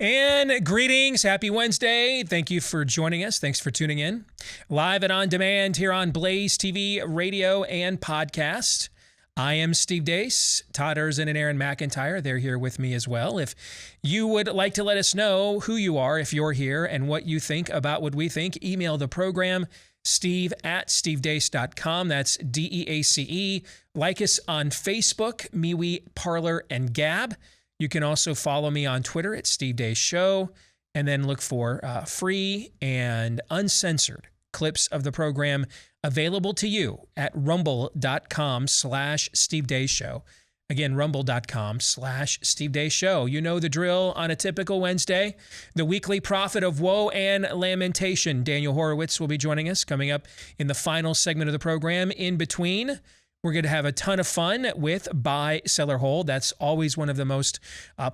And greetings. Happy Wednesday. Thank you for joining us. Thanks for tuning in. Live and on demand here on Blaze TV, radio, and podcast. I am Steve Deace. Todd Erzin and Aaron McIntyre, they're here with me as well. If you would like to let us know who you are, if you're here, and what you think about what we think, email the program, steve@stevedeace.com. That's DEACE. Like us on Facebook, MeWe, Parler, and Gab. You can also follow me on Twitter at Steve Deace Show, and then look for free and uncensored clips of the program available to you at rumble.com/Steve Deace Show. Again, rumble.com/Steve Deace Show. You know the drill on a typical Wednesday. The weekly prophet of woe and lamentation, Daniel Horowitz, will be joining us coming up in the final segment of the program. In between, we're going to have a ton of fun with Buy, Sell, or Hold. That's always one of the most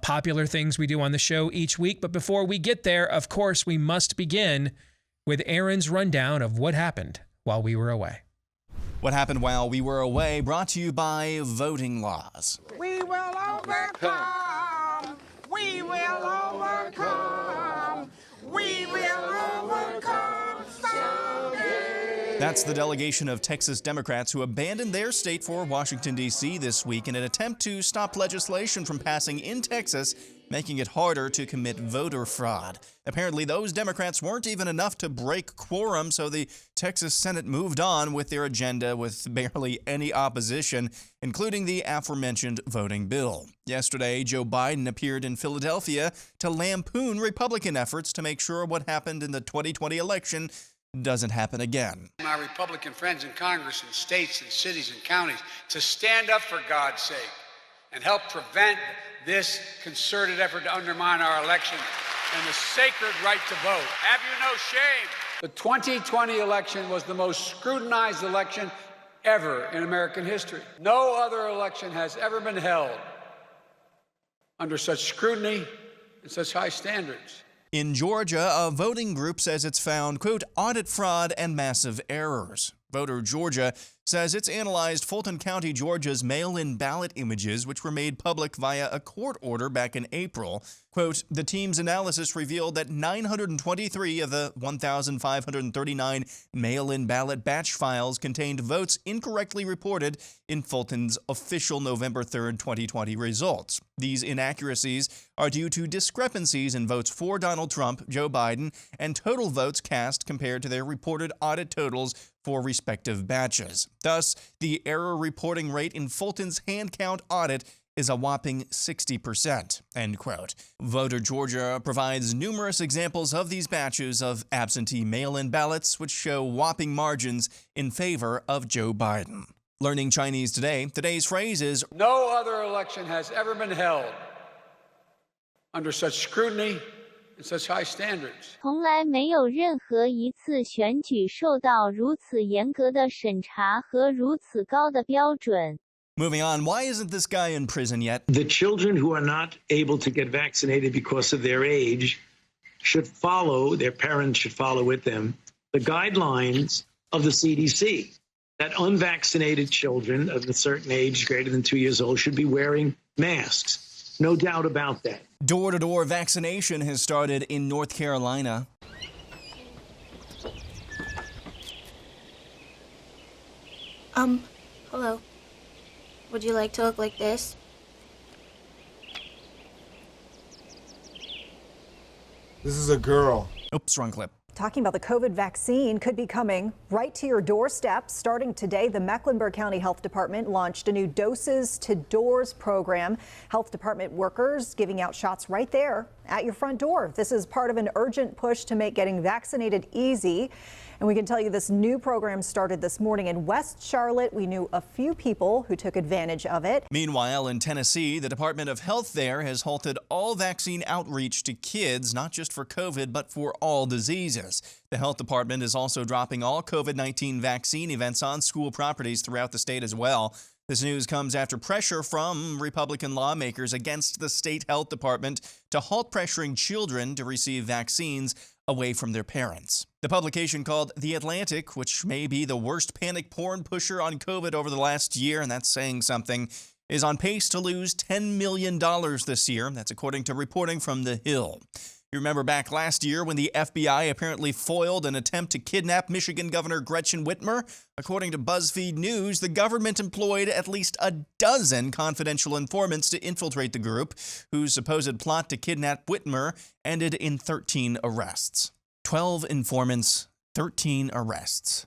popular things we do on the show each week. But before we get there, of course, we must begin with Aaron's rundown of what happened while we were away. What happened while we were away, brought to you by voting laws. We will overcome. We will overcome. We will overcome someday. That's the delegation of Texas Democrats who abandoned their state for Washington, D.C. this week in an attempt to stop legislation from passing in Texas, making it harder to commit voter fraud. Apparently, those Democrats weren't even enough to break quorum, so the Texas Senate moved on with their agenda with barely any opposition, including the aforementioned voting bill. Yesterday, Joe Biden appeared in Philadelphia to lampoon Republican efforts to make sure what happened in the 2020 election doesn't happen again. My Republican friends in Congress and states and cities and counties to stand up for God's sake and help prevent this concerted effort to undermine our election and the sacred right to vote. Have you no shame? The 2020 election was the most scrutinized election ever in American history. No other election has ever been held under such scrutiny and such high standards. In Georgia, a voting group says it's found, quote, audit fraud and massive errors. Voter Georgia says it's analyzed Fulton County, Georgia's mail-in ballot images, which were made public via a court order back in April. Quote, the team's analysis revealed that 923 of the 1,539 mail-in ballot batch files contained votes incorrectly reported in Fulton's official November 3rd, 2020 results. These inaccuracies are due to discrepancies in votes for Donald Trump, Joe Biden, and total votes cast compared to their reported audit totals for respective batches. Thus, the error reporting rate in Fulton's hand count audit is a whopping 60%, end quote. Voter Georgia provides numerous examples of these batches of absentee mail-in ballots, which show whopping margins in favor of Joe Biden. Learning Chinese today, today's phrase is, no other election has ever been held under such scrutiny and such high standards. 从来没有任何一次选举受到如此严格的审查和如此高的标准。 Moving on, why isn't this guy in prison yet? The children who are not able to get vaccinated because of their age should follow, their parents should follow with them, the guidelines of the CDC. That unvaccinated children of a certain age, greater than 2 years old, should be wearing masks. No doubt about that. Door-to-door vaccination has started in North Carolina. Hello. Would you like to look like this? This is a girl. Oops, wrong clip. Talking about the COVID vaccine could be coming right to your doorstep. Starting today, the Mecklenburg County Health Department launched a new Doses to Doors program. Health Department workers giving out shots right there at your front door. This is part of an urgent push to make getting vaccinated easy. And we can tell you this new program started this morning in West Charlotte. We knew a few people who took advantage of it. Meanwhile, in Tennessee, the Department of Health there has halted all vaccine outreach to kids, not just for COVID, but for all diseases. The health department is also dropping all COVID-19 vaccine events on school properties throughout the state as well. This news comes after pressure from Republican lawmakers against the state health department to halt pressuring children to receive vaccines away from their parents. The publication called The Atlantic, which may be the worst panic porn pusher on COVID over the last year, and that's saying something, is on pace to lose $10 million this year. That's according to reporting from The Hill. You remember back last year when the FBI apparently foiled an attempt to kidnap Michigan Governor Gretchen Whitmer? According to BuzzFeed News, the government employed at least a dozen confidential informants to infiltrate the group, whose supposed plot to kidnap Whitmer ended in 13 arrests. 12 informants, 13 arrests.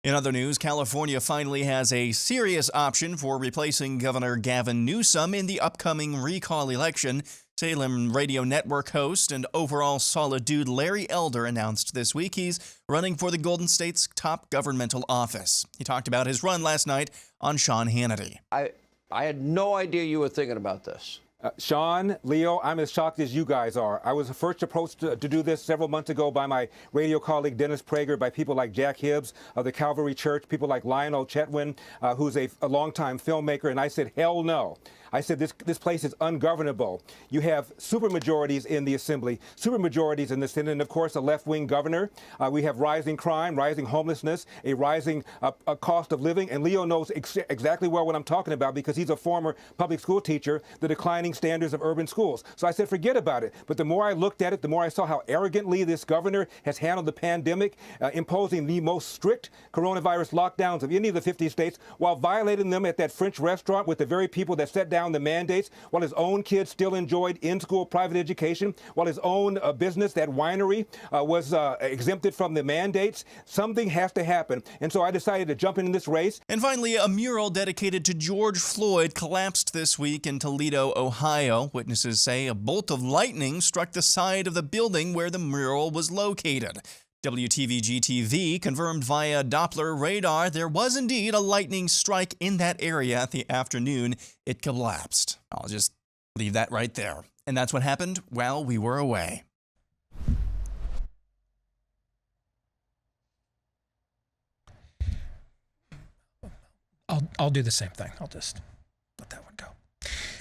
In other news, California finally has a serious option for replacing Governor Gavin Newsom in the upcoming recall election. Salem Radio Network host and overall solid dude Larry Elder announced this week he's running for the Golden State's top governmental office. He talked about his run last night on Sean Hannity. I had no idea you were thinking about this. Sean, Leo, I'm as shocked as you guys are. I was first approached to do this several months ago by my radio colleague Dennis Prager, by people like Jack Hibbs of the Calvary Church, people like Lionel Chetwin, who's a longtime filmmaker, and I said, hell no. I said, this place is ungovernable. You have supermajorities in the Assembly, supermajorities in the Senate, and of course a left-wing governor. We have rising crime, rising homelessness, a rising cost of living, and Leo knows exactly well what I'm talking about because he's a former public school teacher, the declining standards of urban schools. So I said, forget about it. But the more I looked at it, the more I saw how arrogantly this governor has handled the pandemic, imposing the most strict coronavirus lockdowns of any of the 50 states, while violating them at that French restaurant with the very people that sat down the mandates, while his own kids still enjoyed in-school private education, while his own business, that winery, was exempted from the mandates. Something has to happen. And so I decided to jump in this race. And finally, a mural dedicated to George Floyd collapsed this week in Toledo, Ohio. Witnesses say a bolt of lightning struck the side of the building where the mural was located. WTVG-TV confirmed via Doppler radar there was indeed a lightning strike in that area at the afternoon it collapsed. I'll just leave that right there. And that's what happened while we were away. I'll do the same thing. I'll just let that one go.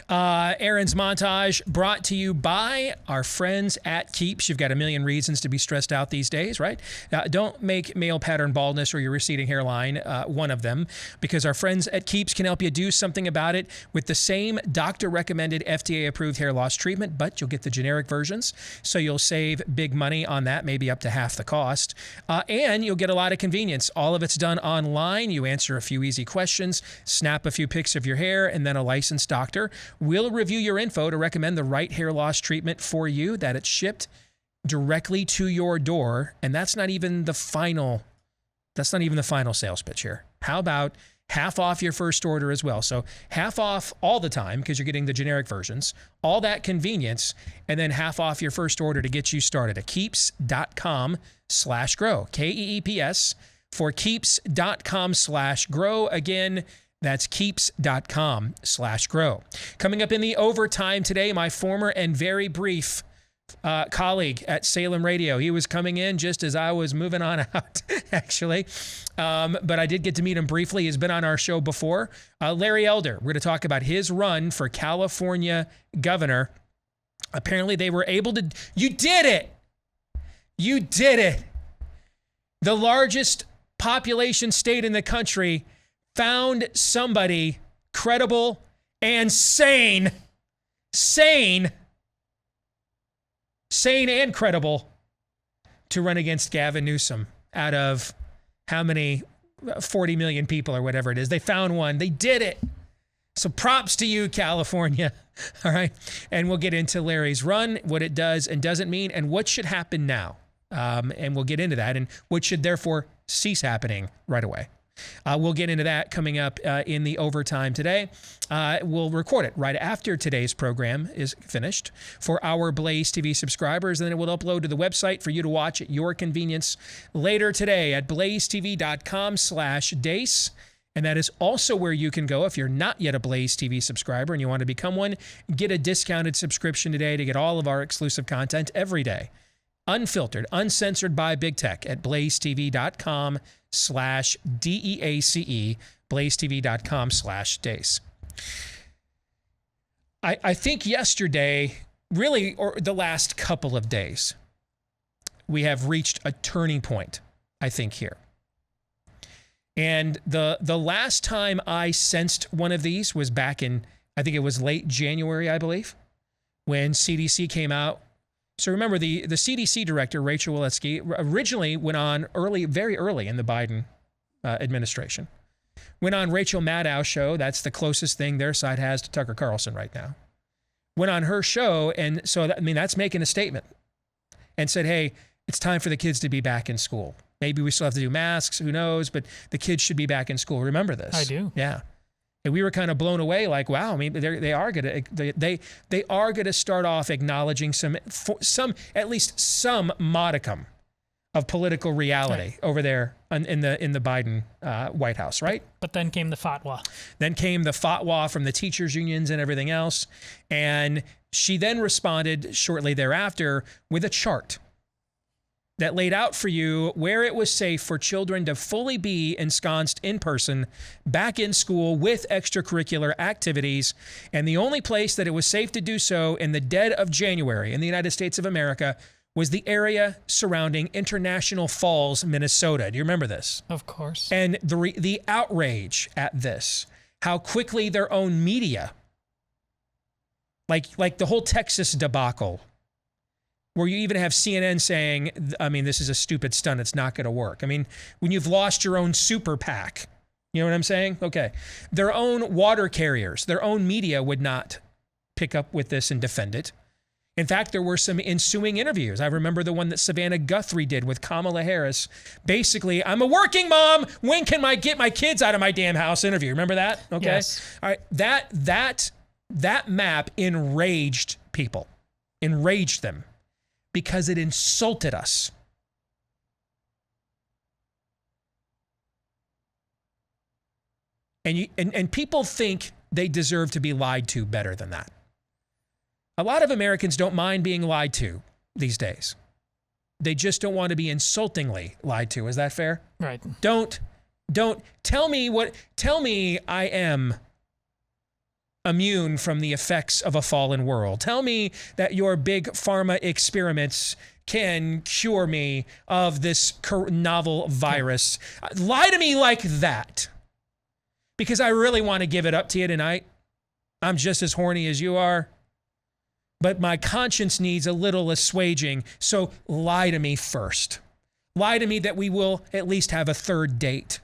Aaron's montage brought to you by our friends at Keeps. You've got a million reasons to be stressed out these days, right? Don't make male pattern baldness or your receding hairline one of them, because our friends at Keeps can help you do something about it with the same doctor-recommended FDA-approved hair loss treatment, but you'll get the generic versions, so you'll save big money on that, maybe up to half the cost. And you'll get a lot of convenience. All of it's done online. You answer a few easy questions, snap a few pics of your hair, and then a licensed doctor will review your info to recommend the right hair loss treatment for you, that it's shipped directly to your door. And that's not even the final sales pitch here. How about half off your first order as well? So half off all the time because you're getting the generic versions, all that convenience, and then half off your first order to get you started at keeps.com/grow. KEEPS for keeps.com/grow. Again, that's keeps.com/grow. Coming up in the overtime today, my former and very brief colleague at Salem Radio. He was coming in just as I was moving on out, actually. But I did get to meet him briefly. He's been on our show before. Larry Elder. We're going to talk about his run for California governor. Apparently they were able to... You did it! You did it! The largest population state in the country found somebody credible and sane and credible to run against Gavin Newsom out of how many 40 million people or whatever it is. They found one. They did it. So props to you, California. All right. And we'll get into Larry's run, what it does and doesn't mean, and what should happen now. And we'll get into that and what should therefore cease happening right away. We'll get into that coming up in the overtime today. We'll record it right after today's program is finished for our Blaze TV subscribers, and then it will upload to the website for you to watch at your convenience later today at blazetv.com/Deace. And that is also where you can go if you're not yet a Blaze TV subscriber and you want to become one. Get a discounted subscription today to get all of our exclusive content every day. Unfiltered, uncensored by Big Tech at blazetv.com/DEACE, blazetv.com/Deace. I think yesterday, really, or the last couple of days, we have reached a turning point, I think, here. And the last time I sensed one of these was back in, I think it was late January, I believe, when CDC came out. So remember, the CDC director, Rachel Walensky, originally went on very early in the Biden administration. Went on Rachel Maddow's show. That's the closest thing their side has to Tucker Carlson right now. Went on her show, and so that's making a statement. And said, hey, it's time for the kids to be back in school. Maybe we still have to do masks, who knows, but the kids should be back in school. Remember this? I do. Yeah. And we were kind of blown away, like, wow, I mean, they are going to start off acknowledging at least some modicum of political reality over there in the Biden White House, right? But then came the fatwa. Then came the fatwa from the teachers unions and everything else. And she then responded shortly thereafter with a chart that laid out for you where it was safe for children to fully be ensconced in person, back in school with extracurricular activities. And the only place that it was safe to do so in the dead of January in the United States of America was the area surrounding International Falls, Minnesota. Do you remember this? Of course. And the outrage at this, how quickly their own media, like the whole Texas debacle, where you even have CNN saying, I mean, this is a stupid stunt. It's not going to work. I mean, when you've lost your own super PAC, you know what I'm saying? Okay. Their own water carriers, their own media would not pick up with this and defend it. In fact, there were some ensuing interviews. I remember the one that Savannah Guthrie did with Kamala Harris. Basically, I'm a working mom. When can I get my kids out of my damn house interview? Remember that? Okay. Yes. All right. That map enraged people, enraged them, because it insulted us. And people think they deserve to be lied to better than that. A lot of Americans don't mind being lied to these days. They just don't want to be insultingly lied to. Is that fair? Right. Don't tell me I am immune from the effects of a fallen world. Tell me that your big pharma experiments can cure me of this novel virus. Lie to me like that, because I really want to give it up to you tonight. I'm just as horny as you are, but my conscience needs a little assuaging, so lie to me first. Lie to me that we will at least have a third date,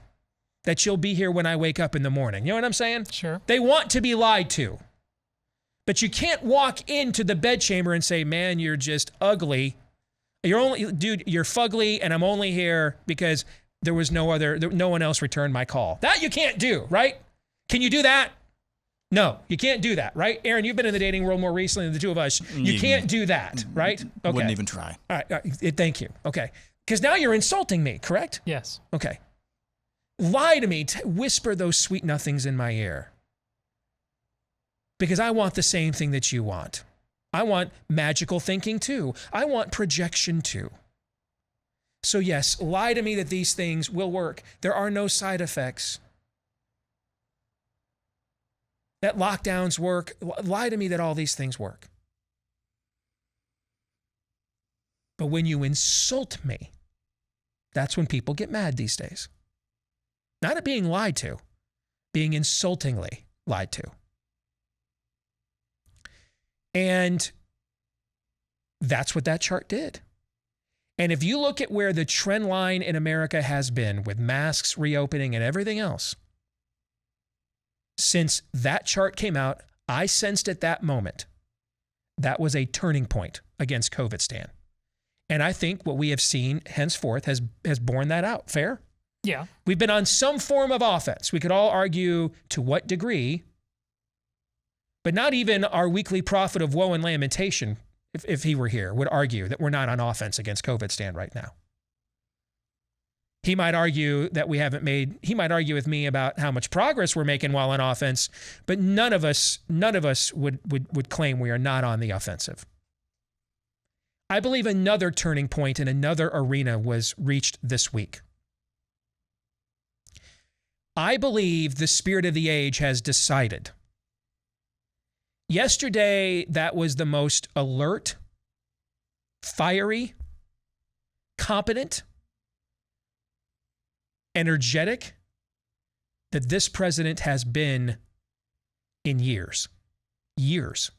that you'll be here when I wake up in the morning. You know what I'm saying? Sure. They want to be lied to. But you can't walk into the bedchamber and say, man, you're just ugly. You're fugly, and I'm only here because there was no one else returned my call. That you can't do, right? Can you do that? No, you can't do that, right? Aaron, you've been in the dating world more recently than the two of us. You can't do that, right? Okay. Wouldn't even try. All right, thank you. Okay. Because now you're insulting me, correct? Yes. Okay. Lie to me, whisper those sweet nothings in my ear. Because I want the same thing that you want. I want magical thinking too. I want projection too. So yes, lie to me that these things will work. There are no side effects. That lockdowns work. Lie to me that all these things work. But when you insult me, that's when people get mad these days. Not at being lied to, being insultingly lied to. And that's what that chart did. And if you look at where the trend line in America has been with masks reopening and everything else, since that chart came out, I sensed at that moment that was a turning point against COVID stand. And I think what we have seen henceforth has borne that out. Fair? Yeah. We've been on some form of offense. We could all argue to what degree, but not even our weekly prophet of woe and lamentation, if he were here, would argue that we're not on offense against COVID stand right now. He might argue that he might argue with me about how much progress we're making while on offense, but none of us would claim we are not on the offensive. I believe another turning point in another arena was reached this week. I believe the spirit of the age has decided. Yesterday, that was the most alert, fiery, competent, energetic, that this president has been in years. Years.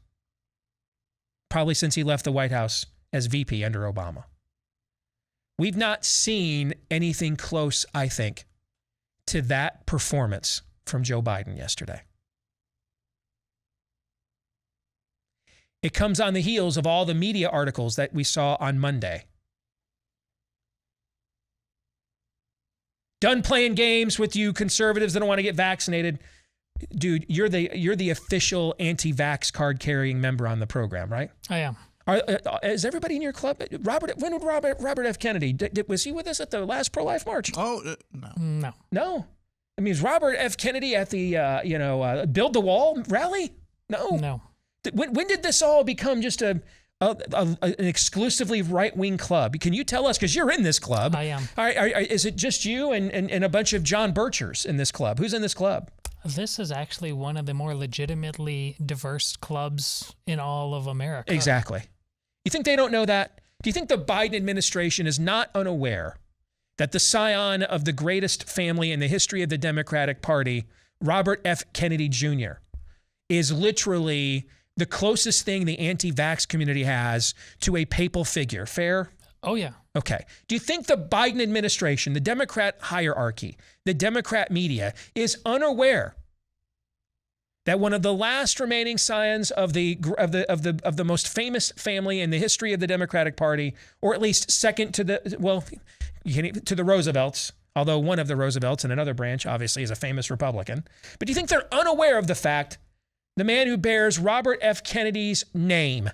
Probably since he left the White House as VP under Obama. We've not seen anything close, I think, to that performance from Joe Biden yesterday. It comes on the heels of all the media articles that we saw on Monday. Done playing games with you conservatives that don't want to get vaccinated. Dude, you're the official anti-vax card-carrying member on the program, right? I am. Is everybody in your club? When would Robert F. Kennedy, was he with us at the last pro-life march? Oh, no. No. No. I mean, is Robert F. Kennedy at the, Build the Wall rally? No. No. When did this all become just an exclusively right-wing club? Can you tell us, because you're in this club. I am. Is it just you and a bunch of John Birchers in this club? Who's in this club? This is actually one of the more legitimately diverse clubs in all of America. Exactly. You think they don't know that? Do you think the Biden administration is not unaware that the scion of the greatest family in the history of the Democratic Party, Robert F. Kennedy Jr., is literally the closest thing the anti-vax community has to a papal figure? Fair? Oh, yeah. Okay. Do you think the Biden administration, the Democrat hierarchy, the Democrat media is unaware that one of the last remaining scions of the most famous family in the history of the Democratic Party, or at least second to the Roosevelts, although one of the Roosevelts in another branch obviously is a famous Republican, but do you think they're unaware of the fact the man who bears Robert F. Kennedy's name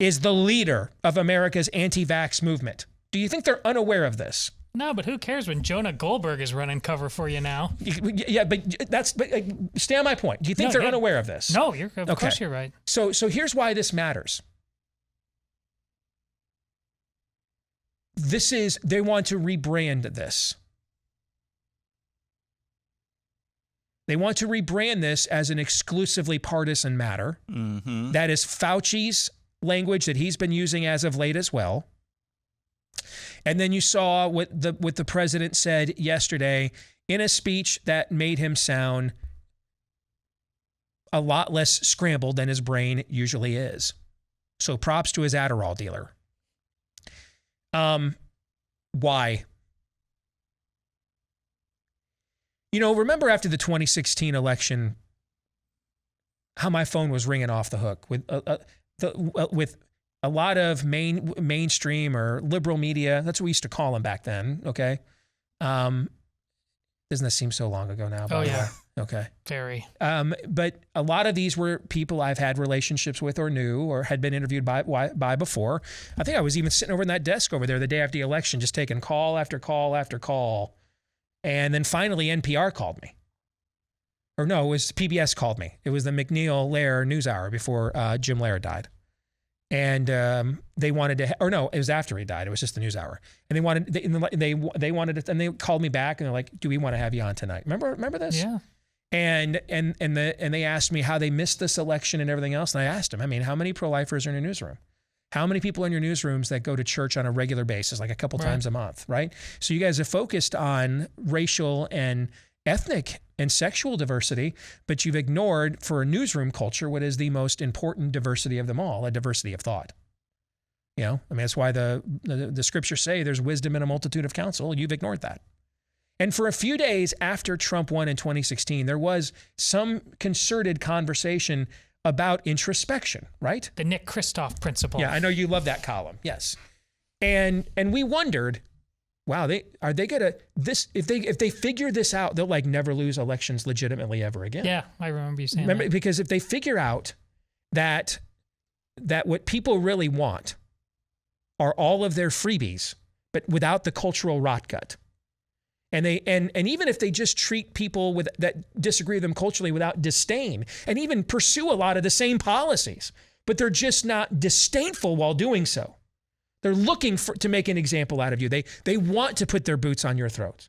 is the leader of America's anti-vax movement? Do you think they're unaware of this? No, but who cares when Jonah Goldberg is running cover for you now? Yeah, but stay on my point. Do you think they're unaware of this? No, of course you're right. So here's why this matters. They want to rebrand this. They want to rebrand this as an exclusively partisan matter. Mm-hmm. That is Fauci's language that he's been using as of late as well. And then you saw what the president said yesterday in a speech that made him sound a lot less scrambled than his brain usually is. So props to his Adderall dealer. Why? Remember after the 2016 election, how my phone was ringing off the hook with a lot of mainstream or liberal media. That's what we used to call them back then. Okay. Doesn't that seem so long ago now? Oh, yeah. Okay. Very. But a lot of these were people I've had relationships with or knew or had been interviewed by before. I think I was even sitting over in that desk over there the day after the election, just taking call after call after call. And then finally NPR called me. Or no, it was PBS called me. It was the McNeil-Lehrer News Hour before Jim Lehrer died. And they wanted to, or no, it was after he died. It was just the News Hour. And they wanted to, and they called me back and they're like, "Do we want to have you on tonight?" Remember this? Yeah. And they asked me how they missed this election and everything else. And I asked them, how many pro-lifers are in your newsroom? How many people in your newsrooms that go to church on a regular basis, like a couple times a month, right? So you guys have focused on racial and ethnic and sexual diversity, but you've ignored for a newsroom culture what is the most important diversity of them all, a diversity of thought. That's why the scriptures say there's wisdom in a multitude of counsel. You've ignored that. And for a few days after Trump won in 2016, there was some concerted conversation about introspection, right? The Nick Kristof principle. Yeah, I know you love that column. Yes. And we wondered, wow, if they figure this out, they'll never lose elections legitimately ever again. Yeah, I remember you saying that. Because if they figure out that what people really want are all of their freebies, but without the cultural rot gut. And even if they just treat people that disagree with them culturally without disdain, and even pursue a lot of the same policies, but they're just not disdainful while doing so. They're looking to make an example out of you. They want to put their boots on your throats.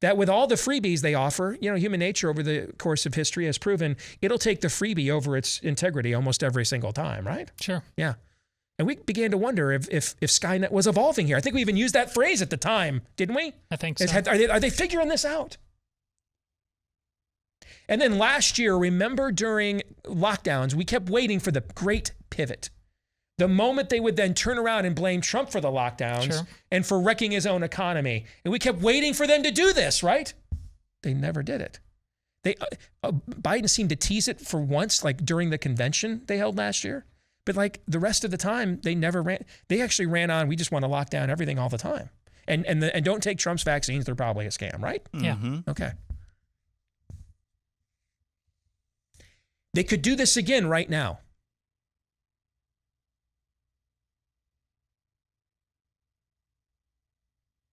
That with all the freebies they offer, human nature over the course of history has proven it'll take the freebie over its integrity almost every single time, right? Sure. Yeah. And we began to wonder if Skynet was evolving here. I think we even used that phrase at the time, didn't we? I think so. Are they figuring this out? And then last year, remember during lockdowns, we kept waiting for the great pivot. The moment they would then turn around and blame Trump for the lockdowns and for wrecking his own economy. And we kept waiting for them to do this, right? They never did it. Biden seemed to tease it for once, like during the convention they held last year. But like the rest of the time, they never ran. They actually ran on, we just want to lock down everything all the time. And don't take Trump's vaccines. They're probably a scam, right? Yeah. Okay. They could do this again right now.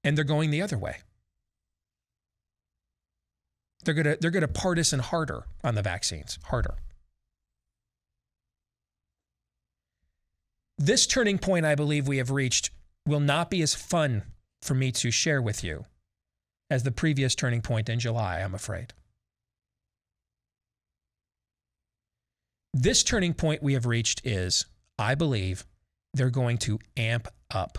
And they're going the other way. They're gonna partisan harder on the vaccines, harder. This turning point I believe we have reached will not be as fun for me to share with you as the previous turning point in July, I'm afraid. This turning point we have reached is, I believe, they're going to amp up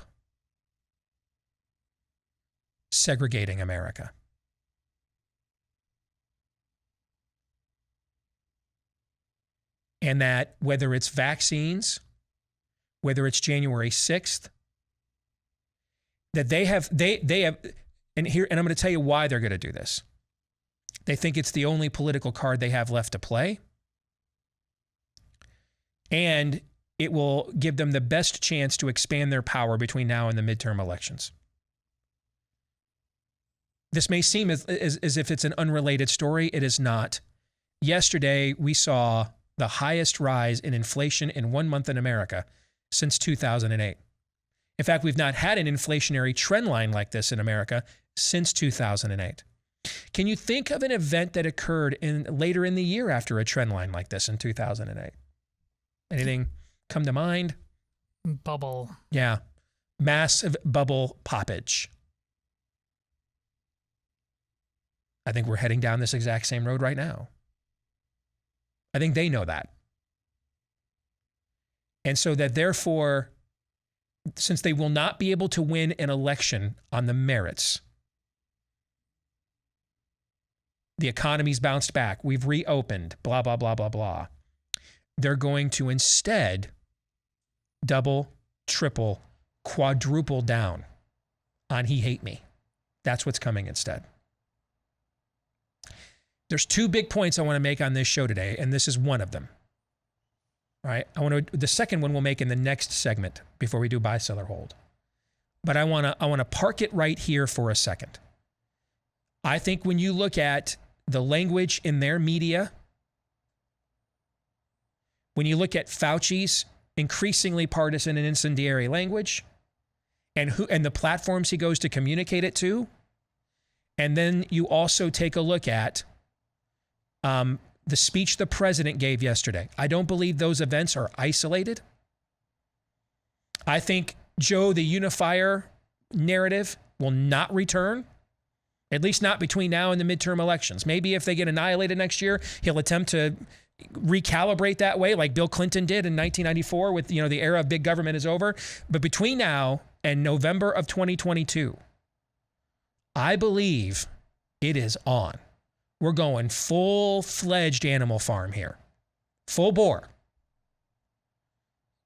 segregating America. And that whether it's vaccines, whether it's January 6th, that they have, and I'm going to tell you why they're going to do this. They think it's the only political card they have left to play. And it will give them the best chance to expand their power between now and the midterm elections. This may seem as if it's an unrelated story. It is not. Yesterday, we saw the highest rise in inflation in 1 month in America since 2008. In fact, we've not had an inflationary trend line like this in America since 2008. Can you think of an event that occurred later in the year after a trend line like this in 2008? Anything come to mind? Bubble. Yeah. Massive bubble poppage. I think we're heading down this exact same road right now. I think they know that. And so that therefore, since they will not be able to win an election on the merits, the economy's bounced back, we've reopened, blah, blah, blah, blah, blah. They're going to instead double, triple, quadruple down on he hate me. That's what's coming instead. There's two big points I want to make on this show today, and this is one of them. All right, the second one we'll make in the next segment before we do buy, sell, or hold. But I want to park it right here for a second. I think when you look at the language in their media, when you look at Fauci's increasingly partisan and incendiary language, and the platforms he goes to communicate it to, and then you also take a look at the speech the president gave yesterday. I don't believe those events are isolated. I think Joe, the unifier narrative will not return, at least not between now and the midterm elections. Maybe if they get annihilated next year, he'll attempt to recalibrate that way like Bill Clinton did in 1994 with, the era of big government is over. But between now and November of 2022, I believe it is on. We're going full-fledged Animal Farm here, full bore.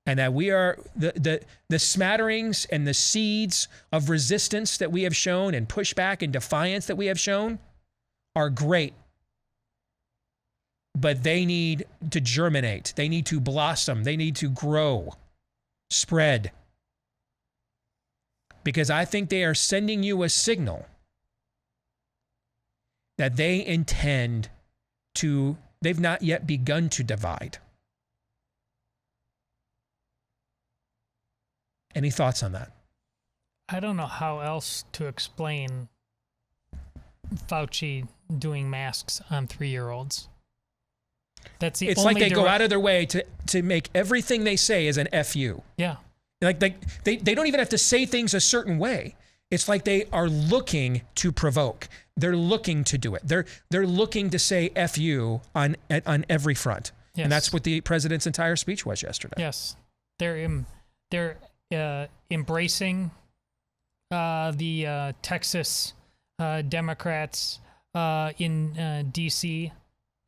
And that we are, the smatterings and the seeds of resistance that we have shown and pushback and defiance that we have shown are great. But they need to germinate. They need to blossom. They need to grow, spread. Because I think they are sending you a signal that they intend to, they've not yet begun to divide. Any thoughts on that? I don't know how else to explain Fauci doing masks on 3-year-olds. That's the it's only like they go out of their way to make everything they say as an FU. Yeah. Like they don't even have to say things a certain way. It's like they are looking to provoke. They're looking to do it. They're looking to say FU on every front. Yes. And that's what the president's entire speech was yesterday. Yes. They're embracing the Texas Democrats in D.C.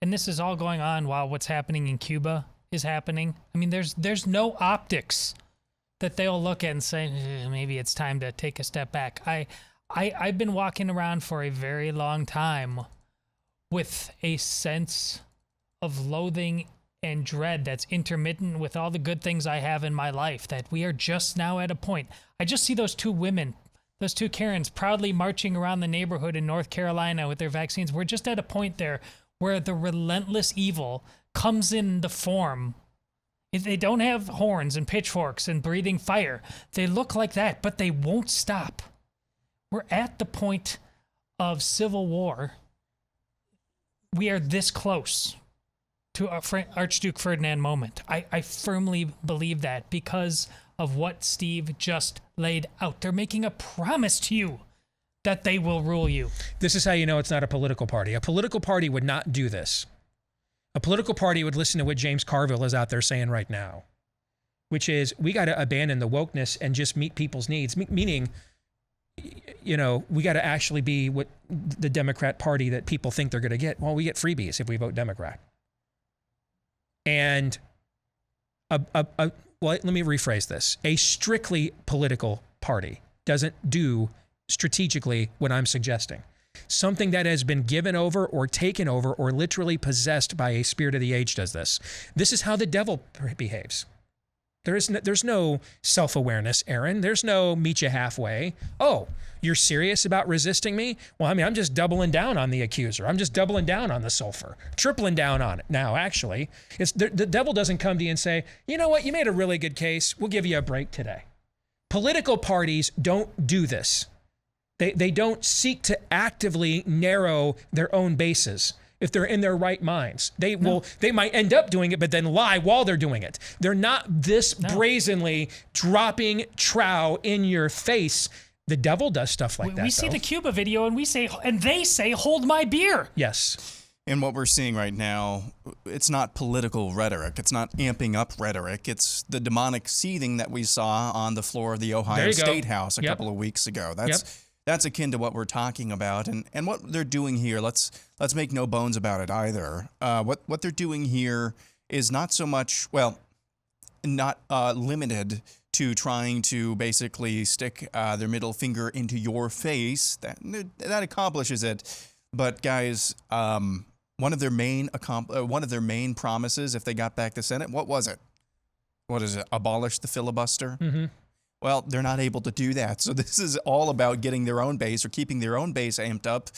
And this is all going on while what's happening in Cuba is happening. I mean, there's no optics that they'll look at and say, maybe it's time to take a step back. I've been walking around for a very long time with a sense of loathing and dread that's intermittent with all the good things I have in my life, that we are just now at a point. I just see those two women, those two Karens, proudly marching around the neighborhood in North Carolina with their vaccines. We're just at a point there where the relentless evil comes in the form. They don't have horns and pitchforks and breathing fire. They look like that, but they won't stop. We're at the point of civil war. We are this close to Archduke Ferdinand moment. I firmly believe that because of what Steve just laid out. They're making a promise to you that they will rule you. This is how you know it's not a political party. A political party would not do this. A political party would listen to what James Carville is out there saying right now, which is we got to abandon the wokeness and just meet people's needs, meaning, you know, we got to actually be what the Democrat Party that people think they're going to get. Well, we get freebies if we vote Democrat. And well, let me rephrase this. A strictly political party doesn't do strategically what I'm suggesting. Something that has been given over or taken over or literally possessed by a spirit of the age does this. This is how the devil behaves. There's no self-awareness, Aaron. There's no meet you halfway. Oh, you're serious about resisting me? Well, I mean, I'm just doubling down on the accuser. I'm just doubling down on the sulfur, tripling down on it now, actually. The devil doesn't come to you and say, you know what, you made a really good case. We'll give you a break today. Political parties don't do this. They don't seek to actively narrow their own bases if they're in their right minds. They might end up doing it, but then lie while they're doing it. They're not this brazenly dropping trow in your face. The devil does stuff like that. We see the Cuba video and they say, hold my beer. Yes. And what we're seeing right now, it's not political rhetoric. It's not amping up rhetoric. It's the demonic seething that we saw on the floor of the Ohio State House a couple of weeks ago. That's akin to what we're talking about, and what they're doing here. Let's make no bones about it either. What they're doing here is not so much, well, not limited to trying to basically stick their middle finger into your face. That accomplishes it. But guys, one of their main promises, if they got back the Senate, what was it? What is it? Abolish the filibuster. Mm-hmm. Well, they're not able to do that. So this is all about getting their own base or keeping their own base amped up,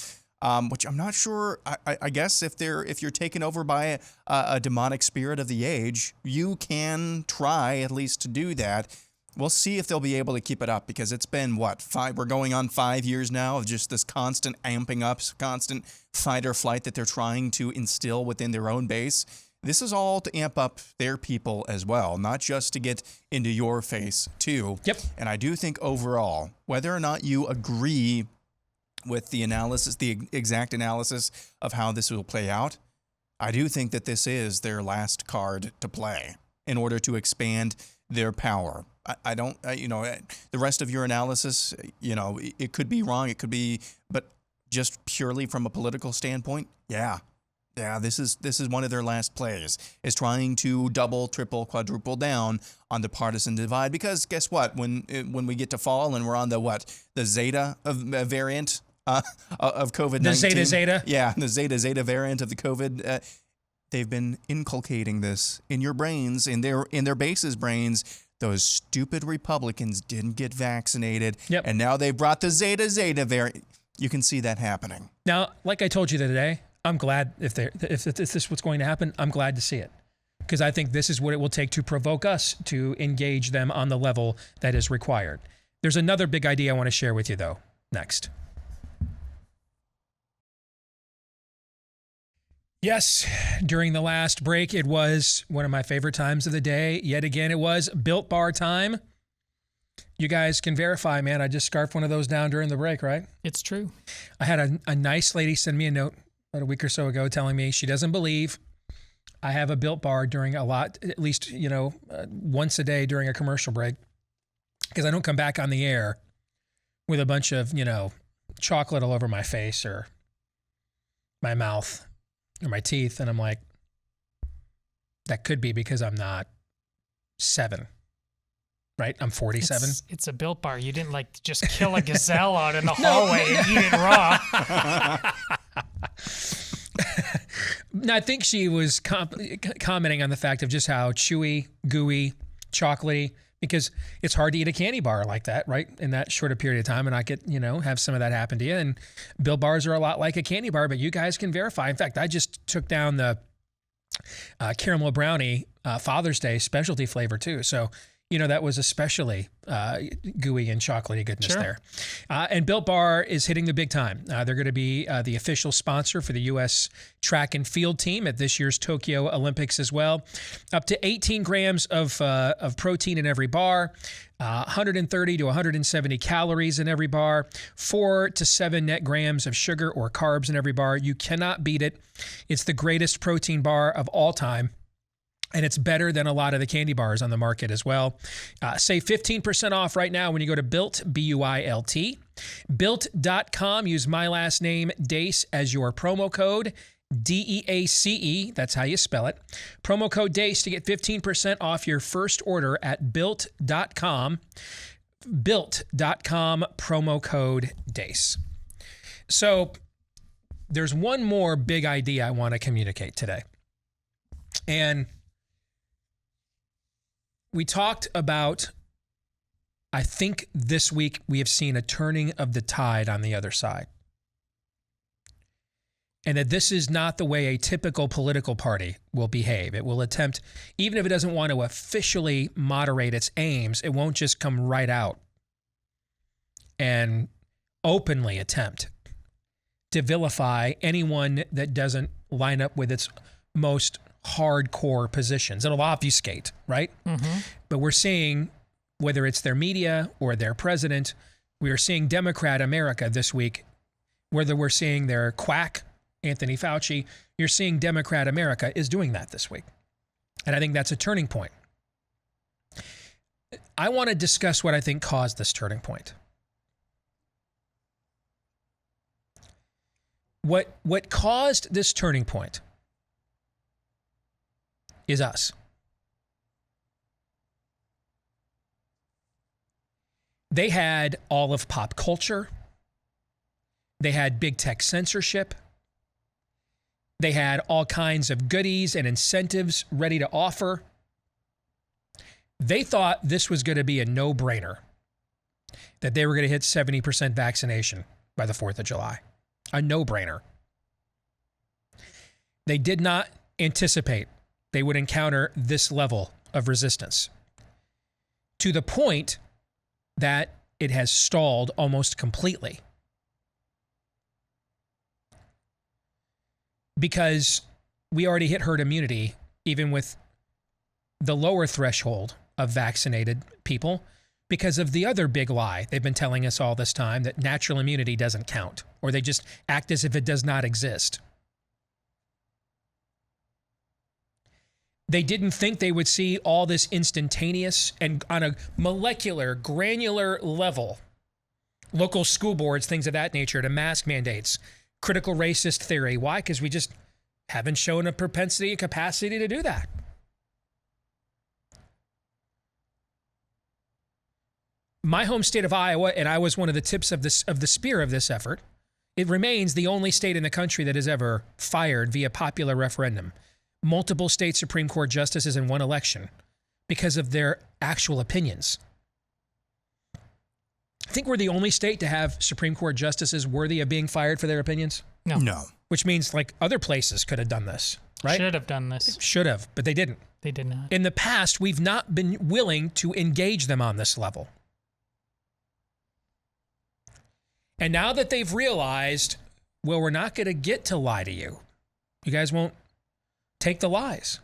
which I'm not sure. I guess if you're taken over by a demonic spirit of the age, you can try at least to do that. We'll see if they'll be able to keep it up, because it's been, we're going on 5 years now of just this constant amping up, constant fight or flight that they're trying to instill within their own base. This is all to amp up their people as well, not just to get into your face too. Yep. And I do think overall, whether or not you agree with the analysis, the exact analysis of how this will play out, I do think that this is their last card to play in order to expand their power. I don't, the rest of your analysis, it could be wrong, it could be, but just purely from a political standpoint, yeah, this is one of their last plays, is trying to double, triple, quadruple down on the partisan divide. Because guess what? When we get to fall and we're on the Zeta variant of COVID-19, the Zeta, yeah, the Zeta variant of the COVID. They've been inculcating this in your brains, in their bases' brains. Those stupid Republicans didn't get vaccinated, and now they brought the Zeta variant. You can see that happening. Now, like I told you today, I'm glad if this is what's going to happen, I'm glad to see it, because I think this is what it will take to provoke us to engage them on the level that is required. There's another big idea I want to share with you, though, next. Yes, during the last break, it was one of my favorite times of the day. Yet again, it was Built Bar time. You guys can verify, man. I just scarfed one of those down during the break, right? It's true. I had a nice lady send me a note about a week or so ago telling me she doesn't believe I have a Built Bar during at least, once a day during a commercial break, because I don't come back on the air with a bunch of, chocolate all over my face or my mouth. or my teeth. And I'm like, that could be because I'm not 7. Right? I'm 47. It's a Built Bar. You didn't like just kill a gazelle out in the hallway and eat it raw. No, I think she was commenting on the fact of just how chewy, gooey, chocolatey, because it's hard to eat a candy bar like that, right? In that short a period of time, and I could, have some of that happen to you. And Built Bars are a lot like a candy bar, but you guys can verify. In fact, I just took down the caramel brownie Father's Day specialty flavor too. So, that was especially gooey and chocolatey goodness there. And Built Bar is hitting the big time. They're going to be the official sponsor for the U.S. track and field team at this year's Tokyo Olympics as well. Up to 18 grams of protein in every bar, 130 to 170 calories in every bar, 4 to 7 net grams of sugar or carbs in every bar. You cannot beat it. It's the greatest protein bar of all time. And it's better than a lot of the candy bars on the market as well. Save 15% off right now when you go to Built, B-U-I-L-T. Built.com. Use my last name, Deace, as your promo code, D-E-A-C-E. That's how you spell it. Promo code Deace to get 15% off your first order at Built.com. Built.com, promo code Deace. So there's one more big idea I want to communicate today. And we talked about, I think this week we have seen a turning of the tide on the other side. And that this is not the way a typical political party will behave. It will attempt, even if it doesn't want to officially moderate its aims, it won't just come right out and openly attempt to vilify anyone that doesn't line up with its most hardcore positions. It'll obfuscate, right? Mm-hmm. But we're seeing, whether it's their media or their president, we are seeing Democrat America this week, whether we're seeing their quack, Anthony Fauci, you're seeing Democrat America is doing that this week. And I think that's a turning point. I want to discuss what I think caused this turning point. What caused this turning point is us. They had all of pop culture. They had big tech censorship. They had all kinds of goodies and incentives ready to offer. They thought this was going to be a no-brainer, that they were going to hit 70% vaccination by the 4th of July. A no-brainer. They did not anticipate they would encounter this level of resistance, to the point that it has stalled almost completely. Because we already hit herd immunity, even with the lower threshold of vaccinated people, because of the other big lie they've been telling us all this time, that natural immunity doesn't count, or they just act as if it does not exist. They didn't think they would see all this instantaneous and on a molecular, granular level, local school boards, things of that nature, to mask mandates, critical racist theory. Why? Because we just haven't shown a propensity and capacity to do that. My home state of Iowa, and I was one of the tips of the spear of this effort, it remains the only state in the country that has ever fired via popular referendum multiple state Supreme Court justices in one election because of their actual opinions. I think we're the only state to have Supreme Court justices worthy of being fired for their opinions. No. Which means like other places could have done this, right? Should have done this. Should have, but they didn't. They did not. In the past, we've not been willing to engage them on this level. And now that they've realized, well, we're not going to get to lie to you. You guys won't take the lies.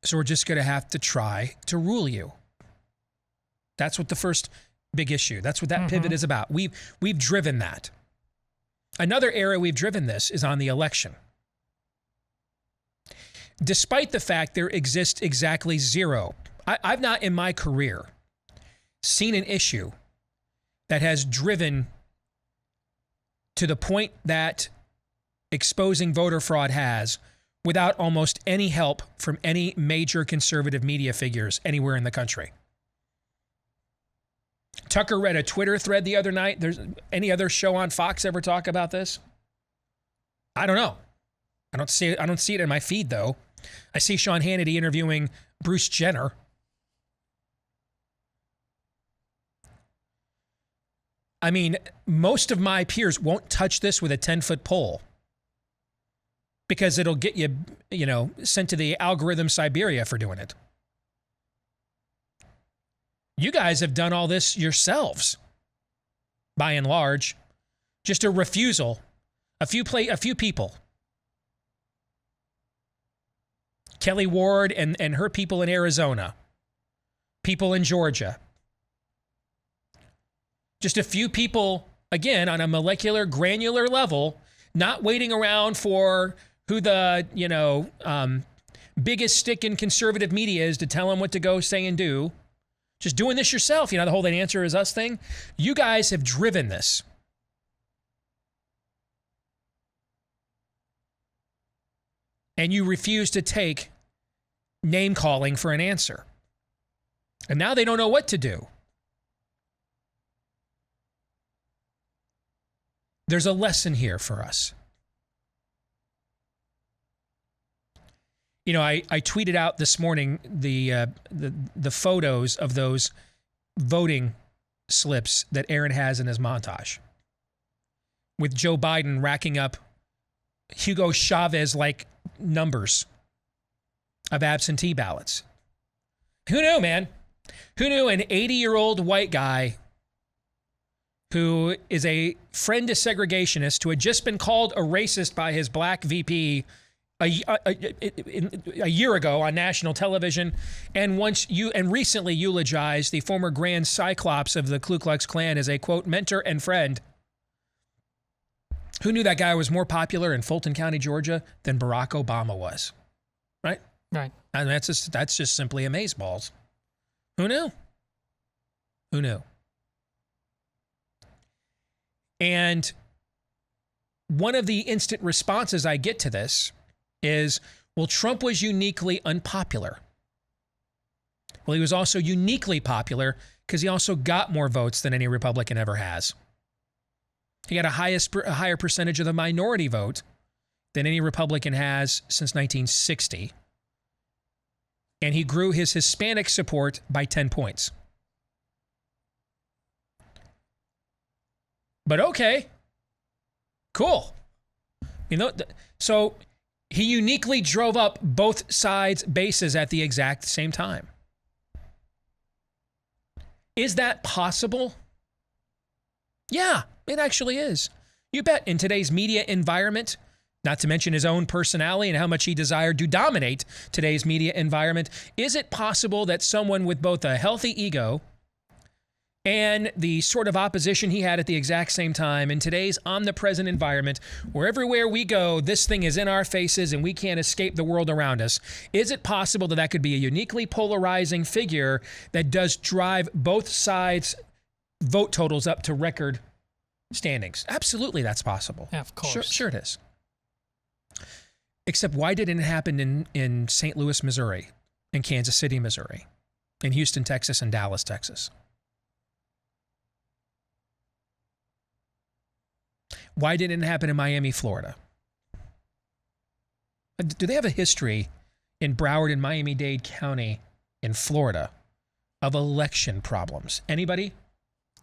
So we're just going to have to try to rule you. That's what the first big issue, that's what that pivot is about. We've driven that. Another area we've driven this is on the election. Despite the fact there exists exactly zero, I've not in my career seen an issue that has driven to the point that exposing voter fraud has without almost any help from any major conservative media figures anywhere in the country. Tucker read a Twitter thread the other night. There's any other show on Fox ever talk about this? I don't know. I don't see it in my feed, though. I see Sean Hannity interviewing Bruce Jenner. I mean, most of my peers won't touch this with a 10-foot pole because it'll get you, sent to the algorithm Siberia for doing it. You guys have done all this yourselves, by and large. Just a refusal. A few people. Kelly Ward and her people in Arizona. People in Georgia. Just a few people, again, on a molecular, granular level, not waiting around for who the, biggest stick in conservative media is to tell them what to go say and do. Just doing this yourself. The whole "the answer is us" thing. You guys have driven this. And you refuse to take name calling for an answer. And now they don't know what to do. There's a lesson here for us. I tweeted out this morning the photos of those voting slips that Aaron has in his montage, with Joe Biden racking up Hugo Chavez-like numbers of absentee ballots. Who knew, man? Who knew an 80-year-old white guy who is a friend to segregationists, who had just been called a racist by his black VP a year ago on national television, and recently eulogized the former Grand Cyclops of the Ku Klux Klan as a, quote, mentor and friend. Who knew that guy was more popular in Fulton County, Georgia than Barack Obama was? Right? Right. And that's just simply amazeballs. Who knew? Who knew? And one of the instant responses I get to this is, well, Trump was uniquely unpopular. Well, he was also uniquely popular because he also got more votes than any Republican ever has. He got a higher percentage of the minority vote than any Republican has since 1960. And he grew his Hispanic support by 10 points. But okay, cool. So he uniquely drove up both sides' bases at the exact same time. Is that possible? Yeah, it actually is. You bet. In today's media environment, not to mention his own personality and how much he desired to dominate today's media environment, is it possible that someone with both a healthy ego and the sort of opposition he had at the exact same time in today's omnipresent environment, where everywhere we go, this thing is in our faces and we can't escape the world around us, is it possible that could be a uniquely polarizing figure that does drive both sides' vote totals up to record standings? Absolutely, that's possible. Yeah, of course. Sure it is. Except why didn't it happen in St. Louis, Missouri, in Kansas City, Missouri, in Houston, Texas, and Dallas, Texas? Why didn't it happen in Miami, Florida? Do they have a history in Broward and Miami-Dade County in Florida of election problems? Anybody?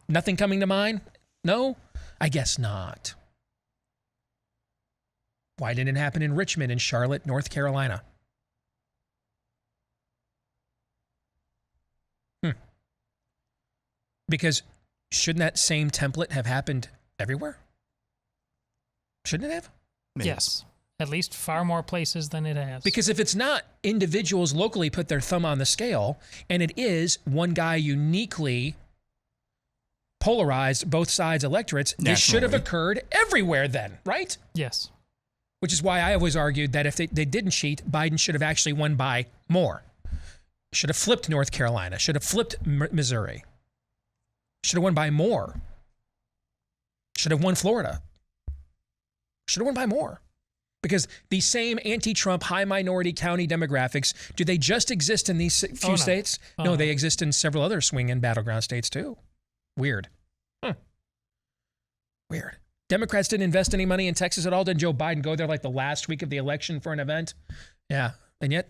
Nothing coming to mind? No? I guess not. Why didn't it happen in Richmond and Charlotte, North Carolina? Because shouldn't that same template have happened everywhere? Shouldn't it have? Yes. At least far more places than it has. Because if it's not, individuals locally put their thumb on the scale, and it is one guy uniquely polarized both sides electorates, this should have occurred everywhere then, right? Yes. Which is why I always argued that if they didn't cheat, Biden should have actually won by more. Should have flipped North Carolina. Should have flipped Missouri. Should have won by more. Should have won Florida. Should have won by more. Because these same anti-Trump high minority county demographics, do they just exist in these few states? No, they exist in several other swing and battleground states too. Weird. Weird. Democrats didn't invest any money in Texas at all. Didn't Joe Biden go there like the last week of the election for an event? Yeah. And yet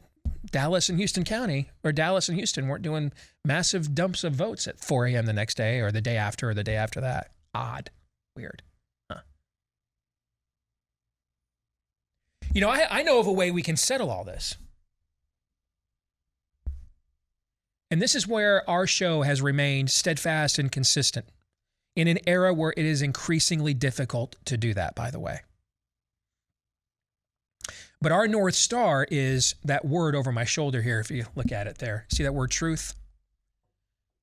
Dallas and Houston County, or Dallas and Houston, weren't doing massive dumps of votes at 4 a.m. the next day or the day after or the day after that. Odd. Weird. Huh. You know, I know of a way we can settle all this. And this is where our show has remained steadfast and consistent in an era where it is increasingly difficult to do that, by the way. But our North Star is that word over my shoulder here, if you look at it there. See that word truth?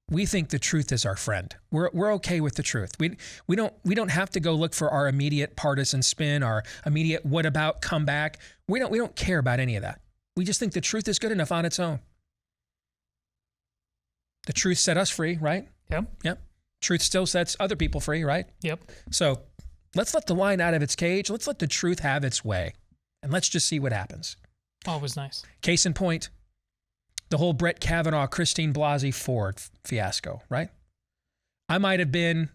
We think the truth is our friend. We're okay with the truth. We don't have to go look for our immediate partisan spin, our immediate what about comeback. We don't care about any of that. We just think the truth is good enough on its own. The truth set us free, right? Yep. Truth still sets other people free, right? Yep. So let's let the lion out of its cage. Let's let the truth have its way. And let's just see what happens. Always nice. Case in point, the whole Brett Kavanaugh, Christine Blasey Ford fiasco, right? I might have been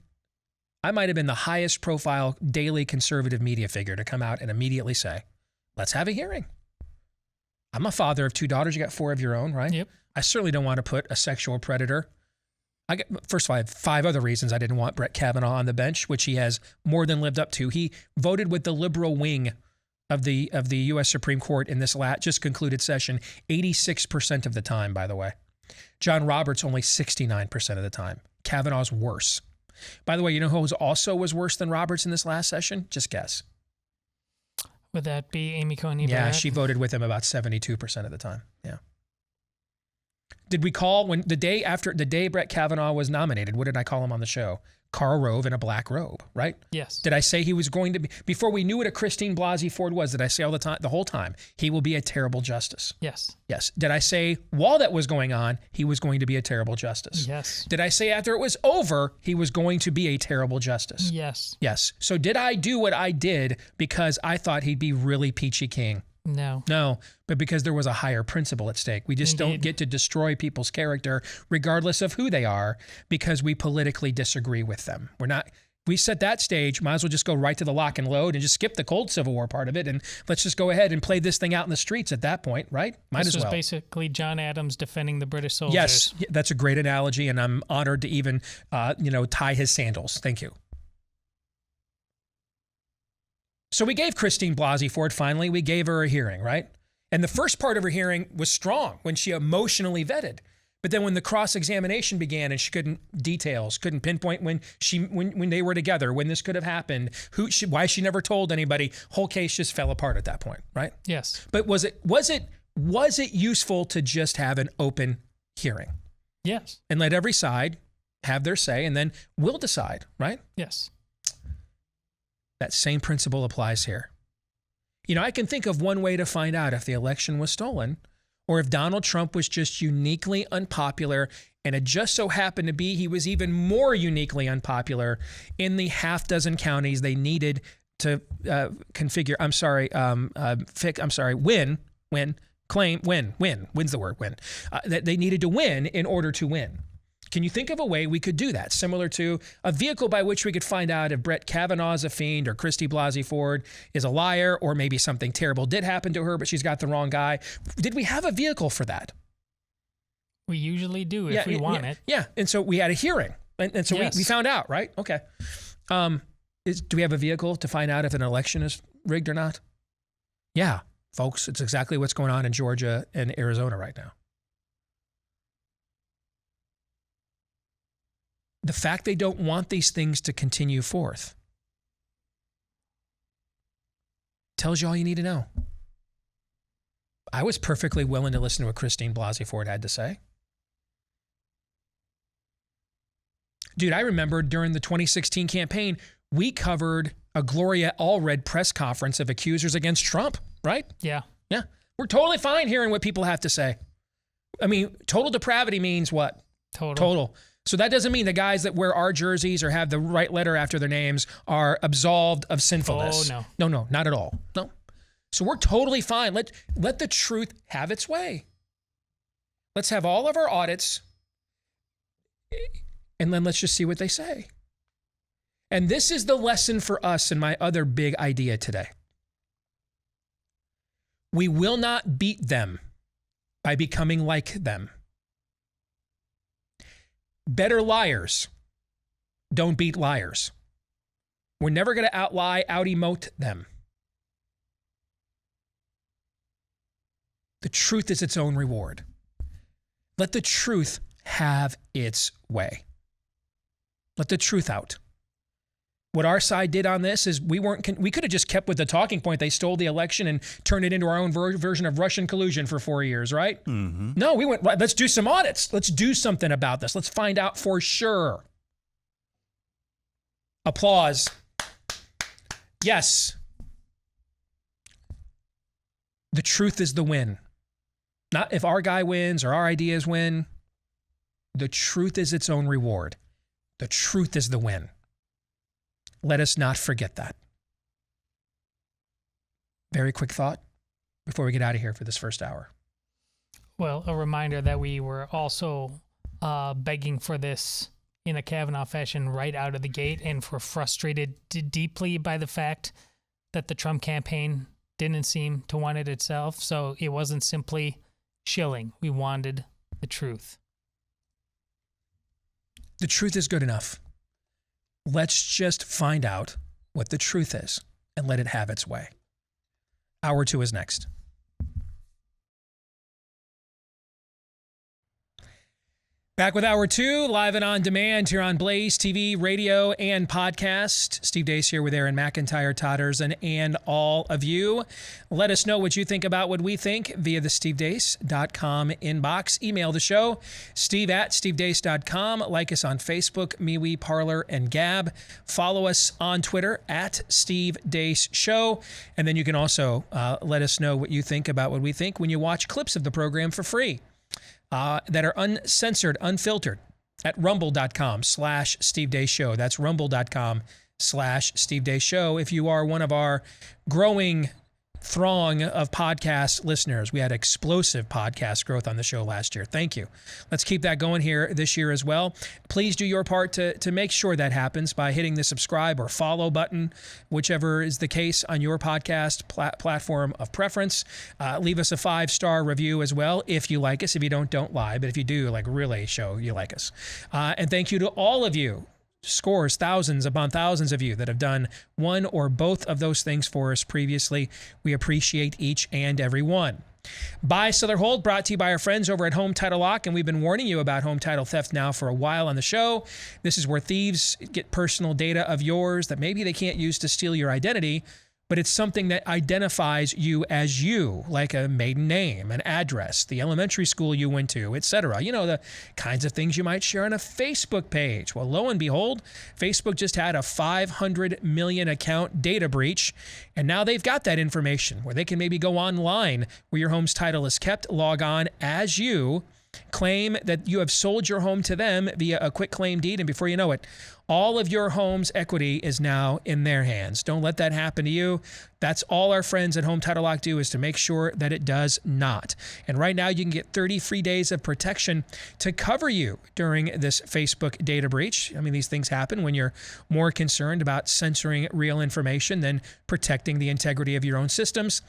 the highest profile daily conservative media figure to come out and immediately say, let's have a hearing. I'm a father of 2 daughters. You got 4 of your own, right? Yep. I certainly don't want to put a sexual predator. First of all, I have 5 other reasons I didn't want Brett Kavanaugh on the bench, which he has more than lived up to. He voted with the liberal wing of the U.S. Supreme Court in this just concluded session 86% of the time, by the way. John Roberts only 69% of the time. Kavanaugh's worse. By the way, you know who also was worse than Roberts in this last session? Just guess. Would that be Amy Coney Yeah, Barrett? she voted with him about 72% of the time. Yeah. Did we call when the day Brett Kavanaugh was nominated? What did I call him on the show? Karl Rove in a black robe, right? Yes. Did I say he was going to be, before we knew what a Christine Blasey Ford was, did I say the whole time, he will be a terrible justice? Yes. Yes. Did I say while that was going on, he was going to be a terrible justice? Yes. Did I say after it was over, he was going to be a terrible justice? Yes. Yes. So did I do what I did because I thought he'd be really peachy keen? No, but because there was a higher principle at stake. We just don't get to destroy people's character regardless of who they are because we politically disagree with them. We set that stage, might as well just go right to the lock and load and just skip the cold Civil War part of it and let's just go ahead and play this thing out in the streets at that point, right? Might as well. This was basically John Adams defending the British soldiers. Yes, that's a great analogy and I'm honored to even, tie his sandals. Thank you. So we gave Christine Blasey Ford, finally, we gave her a hearing, right? And the first part of her hearing was strong when she emotionally vetted. But then when the cross-examination began and she couldn't pinpoint when they were together, when this could have happened, why she never told anybody, whole case just fell apart at that point, right? Yes. But was it useful to just have an open hearing? Yes. And let every side have their say and then we'll decide, right? Yes. That same principle applies here. You know, I can think of one way to find out if the election was stolen or if Donald Trump was just uniquely unpopular and it just so happened to be he was even more uniquely unpopular in the half dozen counties they needed to that they needed to win in order to win. Can you think of a way we could do that, similar to a vehicle by which we could find out if Brett Kavanaugh is a fiend or Christy Blasey Ford is a liar or maybe something terrible did happen to her, but she's got the wrong guy? Did we have a vehicle for that? We usually do if we want it. Yeah, and so we had a hearing, and so we found out, right? Okay. Do we have a vehicle to find out if an election is rigged or not? Yeah, folks, it's exactly what's going on in Georgia and Arizona right now. The fact they don't want these things to continue forth tells you all you need to know. I was perfectly willing to listen to what Christine Blasey Ford had to say. Dude, I remember during the 2016 campaign, we covered a Gloria Allred press conference of accusers against Trump, right? Yeah. Yeah. We're totally fine hearing what people have to say. I mean, total depravity means what? Total. So that doesn't mean the guys that wear our jerseys or have the right letter after their names are absolved of sinfulness. Oh, no. No, not at all. No. So we're totally fine. Let the truth have its way. Let's have all of our audits, and then let's just see what they say. And this is the lesson for us and my other big idea today. We will not beat them by becoming like them. Better liars don't beat liars. We're never going to outlie, out-emote them. The truth is its own reward. Let the truth have its way. Let the truth out. What our side did on this is we could have just kept with the talking point. They stole the election and turned it into our own version of Russian collusion for 4 years, right? Mm-hmm. No, we went, let's do some audits. Let's do something about this. Let's find out for sure. Applause. Yes. The truth is the win. Not if our guy wins or our ideas win. The truth is its own reward. The truth is the win. Let us not forget that. Very quick thought before we get out of here for this first hour. Well, a reminder that we were also begging for this in a Kavanaugh fashion right out of the gate, and were frustrated deeply by the fact that the Trump campaign didn't seem to want it itself. So it wasn't simply shilling. We wanted the truth. The truth is good enough. Let's just find out what the truth is and let it have its way. Hour 2 is next. Back with Hour 2, live and on demand here on Blaze TV, radio, and podcast. Steve Deace here with Aaron McIntyre, Todders, and all of you. Let us know what you think about what we think via the stevedeace.com inbox. Email the show, steve@stevedeace.com. Like us on Facebook, MeWe, Parler, and Gab. Follow us on Twitter @Steve Deace Show. And then you can also let us know what you think about what we think when you watch clips of the program for free. That are uncensored, unfiltered at rumble.com/Steve Deace Show. That's rumble.com/Steve Deace Show. If you are one of our growing throng of podcast listeners, we had explosive podcast growth on the show last year. Thank you. Let's keep that going here this year as well. Please do your part to make sure that happens by hitting the subscribe or follow button, whichever is the case on your podcast platform of preference. Leave us a 5-star review as well if you like us. If you don't lie. But if you do, really show you like us. And thank you to all of you. Scores, thousands upon thousands of you that have done one or both of those things for us previously. We appreciate each and every one. Buy, Sell, or Hold, brought to you by our friends over at Home Title Lock, and we've been warning you about home title theft now for a while on the show. This is where thieves get personal data of yours that maybe they can't use to steal your identity, but it's something that identifies you as you, like a maiden name, an address, the elementary school you went to, etc. You know, the kinds of things you might share on a Facebook page. Well, lo and behold, Facebook just had a 500 million account data breach, and now they've got that information where they can maybe go online where your home's title is kept, log on as you, claim that you have sold your home to them via a quick claim deed, and before you know it, all of your home's equity is now in their hands. Don't let that happen to you. That's all our friends at Home Title Lock do, is to make sure that it does not. And right now you can get 30 free days of protection to cover you during this Facebook data breach. I mean, these things happen when you're more concerned about censoring real information than protecting the integrity of your own systems.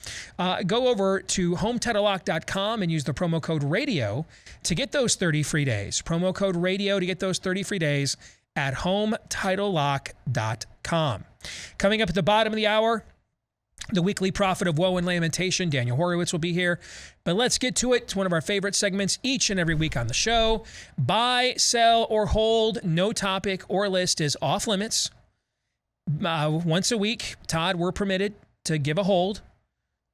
Go over to HometitleLock.com and use the promo code RADIO to get those 30 free days. Promo code RADIO to get those 30 free days at HometitleLock.com. Coming up at the bottom of the hour, the weekly prophet of woe and lamentation, Daniel Horowitz, will be here. But let's get to it. It's one of our favorite segments each and every week on the show. Buy, sell, or hold. No topic or list is off limits. Once a week, Todd, we're permitted to give a hold.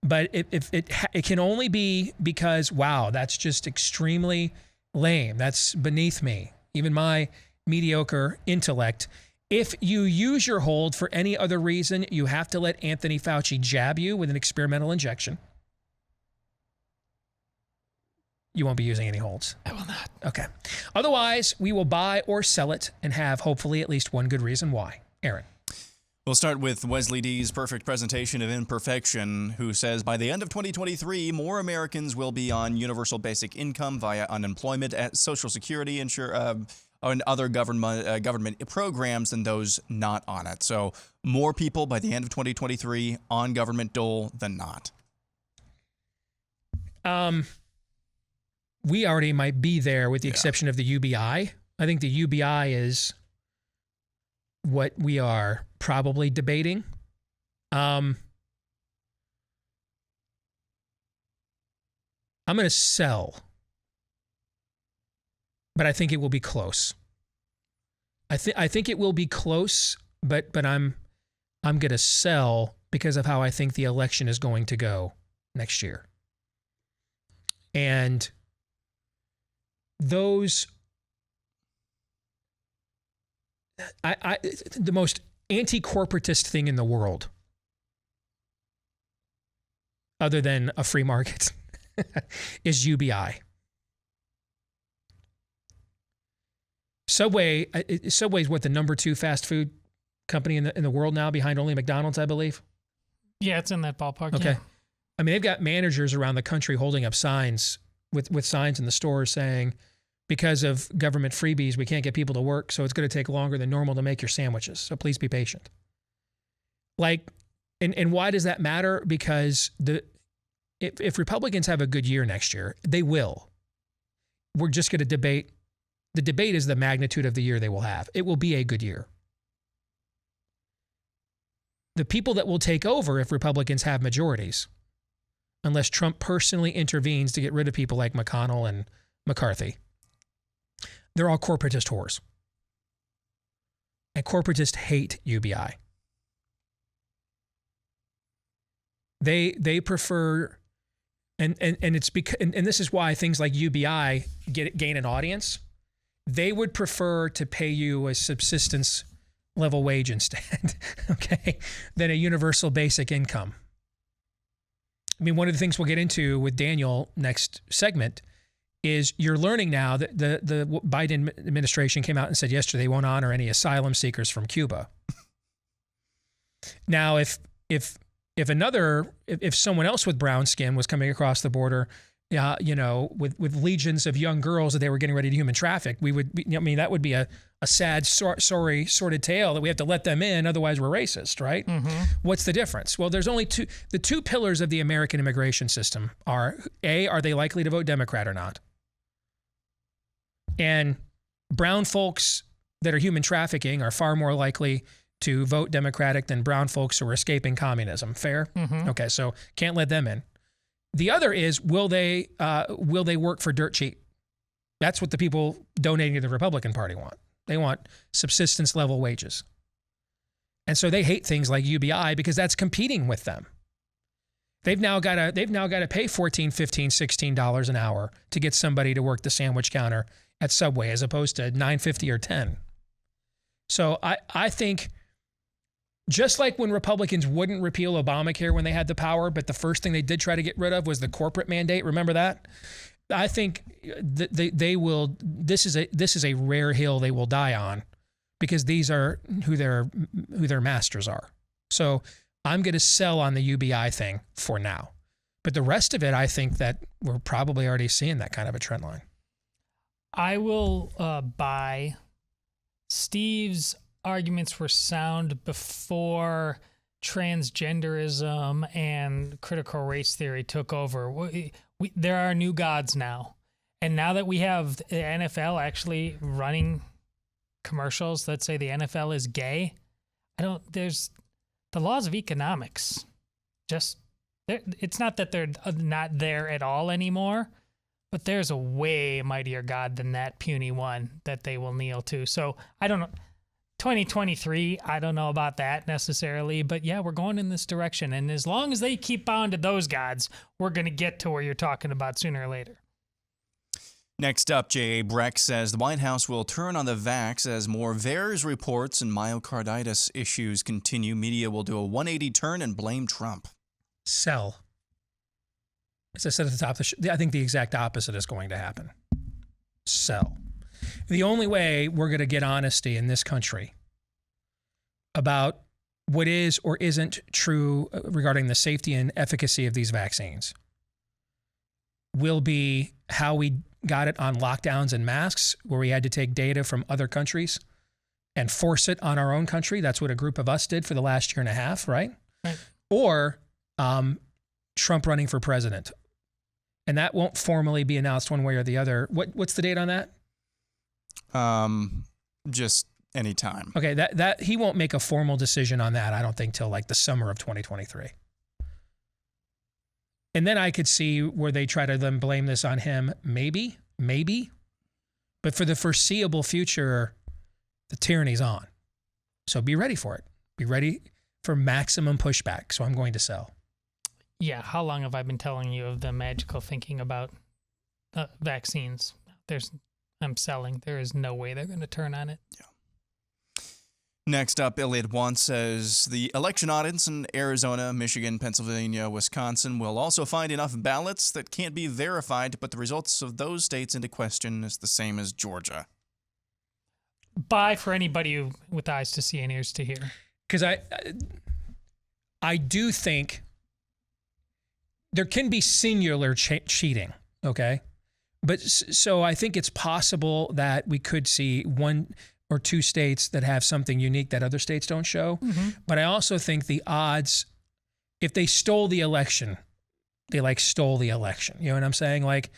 But it can only be because, wow, that's just extremely lame. That's beneath me. Even my mediocre intellect. If you use your hold for any other reason, you have to let Anthony Fauci jab you with an experimental injection. You won't be using any holds. I will not. Okay. Otherwise, we will buy or sell it and have hopefully at least one good reason why. Aaron. We'll start with Wesley D's perfect presentation of imperfection, who says by the end of 2023, more Americans will be on universal basic income via unemployment, Social Security, and other government programs than those not on it. So more people by the end of 2023 on government dole than not. We already might be there with the exception of the UBI. I think the UBI is what we are probably debating. I'm going to sell, but I think it will be close. I think it will be close, but I'm going to sell because of how I think the election is going to go next year. And those the most anti-corporatist thing in the world, other than a free market, is UBI. Subway's what, the number 2 fast food company in the world now, behind only McDonald's, I believe. Yeah, it's in that ballpark. Okay. Yeah. I mean, they've got managers around the country holding up signs with signs in the stores saying, because of government freebies, we can't get people to work, so it's going to take longer than normal to make your sandwiches. So please be patient. Like, and why does that matter? Because if Republicans have a good year next year, they will. We're just going to debate. The debate is the magnitude of the year they will have. It will be a good year. The people that will take over if Republicans have majorities, unless Trump personally intervenes to get rid of people like McConnell and McCarthy, they're all corporatist whores. And corporatists hate UBI. They prefer, and it's because, and this is why things like UBI gain an audience. They would prefer to pay you a subsistence level wage instead, okay, than a universal basic income. I mean, one of the things we'll get into with Daniel next segment is you're learning now that the Biden administration came out and said yesterday they won't honor any asylum seekers from Cuba. Now, if someone else with brown skin was coming across the border, with legions of young girls that they were getting ready to human traffic, that would be a sad, sorry, sordid tale that we have to let them in, otherwise we're racist, right? Mm-hmm. What's the difference? Well, there's only the two pillars of the American immigration system are, A, are they likely to vote Democrat or not? And brown folks that are human trafficking are far more likely to vote Democratic than brown folks who are escaping communism. Fair? Mm-hmm. Okay, so can't let them in. The other is, will they work for dirt cheap? That's what the people donating to the Republican Party want. They want subsistence level wages. And so they hate things like UBI because that's competing with them. They've now got to pay $14, $15, $16 an hour to get somebody to work the sandwich counter at Subway as opposed to $9.50 or $10. So I think, just like when Republicans wouldn't repeal Obamacare when they had the power, but the first thing they did try to get rid of was the corporate mandate. Remember that? I think they will. This is a rare hill they will die on, because these are who their masters are. So I'm going to sell on the UBI thing for now, but the rest of it, I think that we're probably already seeing that kind of a trend line. I will buy Steve's arguments were sound before transgenderism and critical race theory took over. There are new gods now. And now that we have the NFL actually running commercials that say the NFL is gay, there's the laws of economics. It's not that they're not there at all anymore, but there's a way mightier God than that puny one that they will kneel to. So I don't know. 2023, I don't know about that necessarily, but yeah, we're going in this direction. And as long as they keep bowing to those gods, we're going to get to where you're talking about sooner or later. Next up, J.A. Breck says the White House will turn on the vax as more VAERS reports and myocarditis issues continue. Media will do a 180 turn and blame Trump. Sell. As I said at the top of the show, I think the exact opposite is going to happen. Sell. The only way we're going to get honesty in this country about what is or isn't true regarding the safety and efficacy of these vaccines will be how we got it on lockdowns and masks, where we had to take data from other countries and force it on our own country. That's what a group of us did for the last year and a half, right? Or Trump running for president. And that won't formally be announced one way or the other. What's the date on that? Just any time. Okay, that he won't make a formal decision on that, I don't think, till like the summer of 2023. And then I could see where they try to then blame this on him. Maybe. But for the foreseeable future, the tyranny's on. So be ready for it. Be ready for maximum pushback. So I'm going to sell. Yeah, how long have I been telling you of the magical thinking about vaccines? I'm selling. There is no way they're going to turn on it. Yeah. Next up, Elliot Wants says the election audits in Arizona, Michigan, Pennsylvania, Wisconsin will also find enough ballots that can't be verified to put the results of those states into question as the same as Georgia. Buy for anybody with eyes to see and ears to hear. Because I do think there can be singular cheating, okay? But so I think it's possible that we could see one or two states that have something unique that other states don't show. Mm-hmm. But I also think the odds, if they stole the election, they like stole the election. You know what I'm saying? Like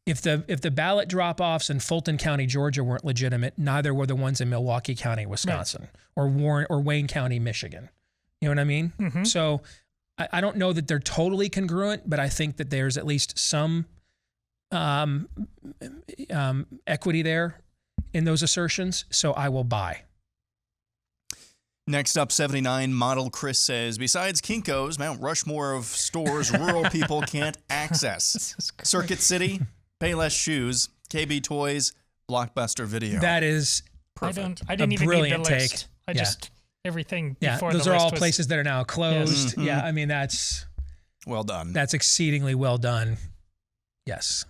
if the ballot drop-offs in Fulton County, Georgia weren't legitimate, neither were the ones in Milwaukee County, Wisconsin, right, or Wayne County, Michigan. You know what I mean? Mm-hmm. So I don't know that they're totally congruent, but I think that there's at least some equity there in those assertions, so I will buy. Next up, 79 model Chris says, besides Kinko's, Mount Rushmore of stores rural people can't access. Circuit City, Payless Shoes, KB Toys, Blockbuster Video. That is perfect. I didn't even brilliant need the list. take. I just, everything yeah, before those the are list all was, places that are now closed. Yes. Mm-hmm. Yeah, I mean, that's well done. That's exceedingly well done. Yes.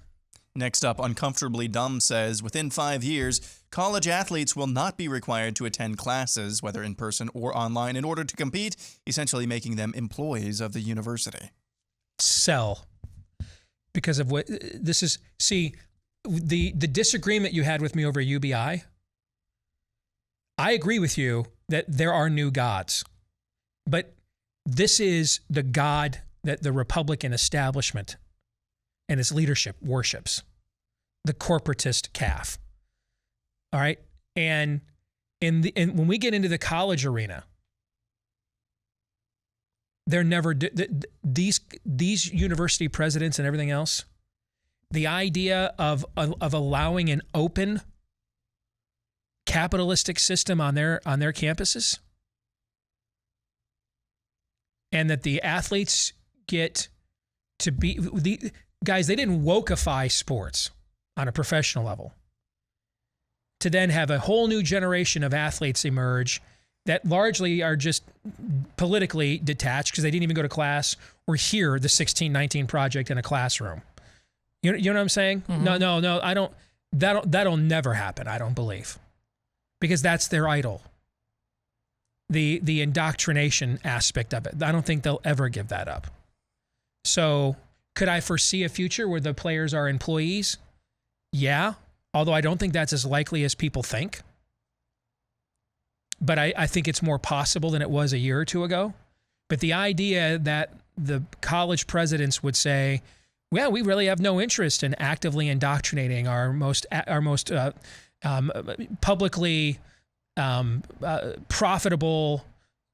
Next up, Uncomfortably Dumb says, within 5 years, college athletes will not be required to attend classes, whether in person or online, in order to compete, essentially making them employees of the university. Sell. Because of what this is. See, the disagreement you had with me over UBI, I agree with you that there are new gods. But this is the God that the Republican establishment and its leadership worships, the corporatist calf. All right? And when we get into the college arena, they're never, these university presidents and everything else, the idea of allowing an open capitalistic system on their campuses, and that the athletes get to be guys, they didn't wokeify sports on a professional level to then have a whole new generation of athletes emerge that largely are just politically detached because they didn't even go to class or hear the 1619 Project in a classroom. You know what I'm saying? Mm-hmm. No, I don't. That'll never happen, I don't believe, because that's their idol. The indoctrination aspect of it. I don't think they'll ever give that up. So could I foresee a future where the players are employees? Yeah, although I don't think that's as likely as people think. But I think it's more possible than it was a year or two ago. But the idea that the college presidents would say, well, we really have no interest in actively indoctrinating our most publicly profitable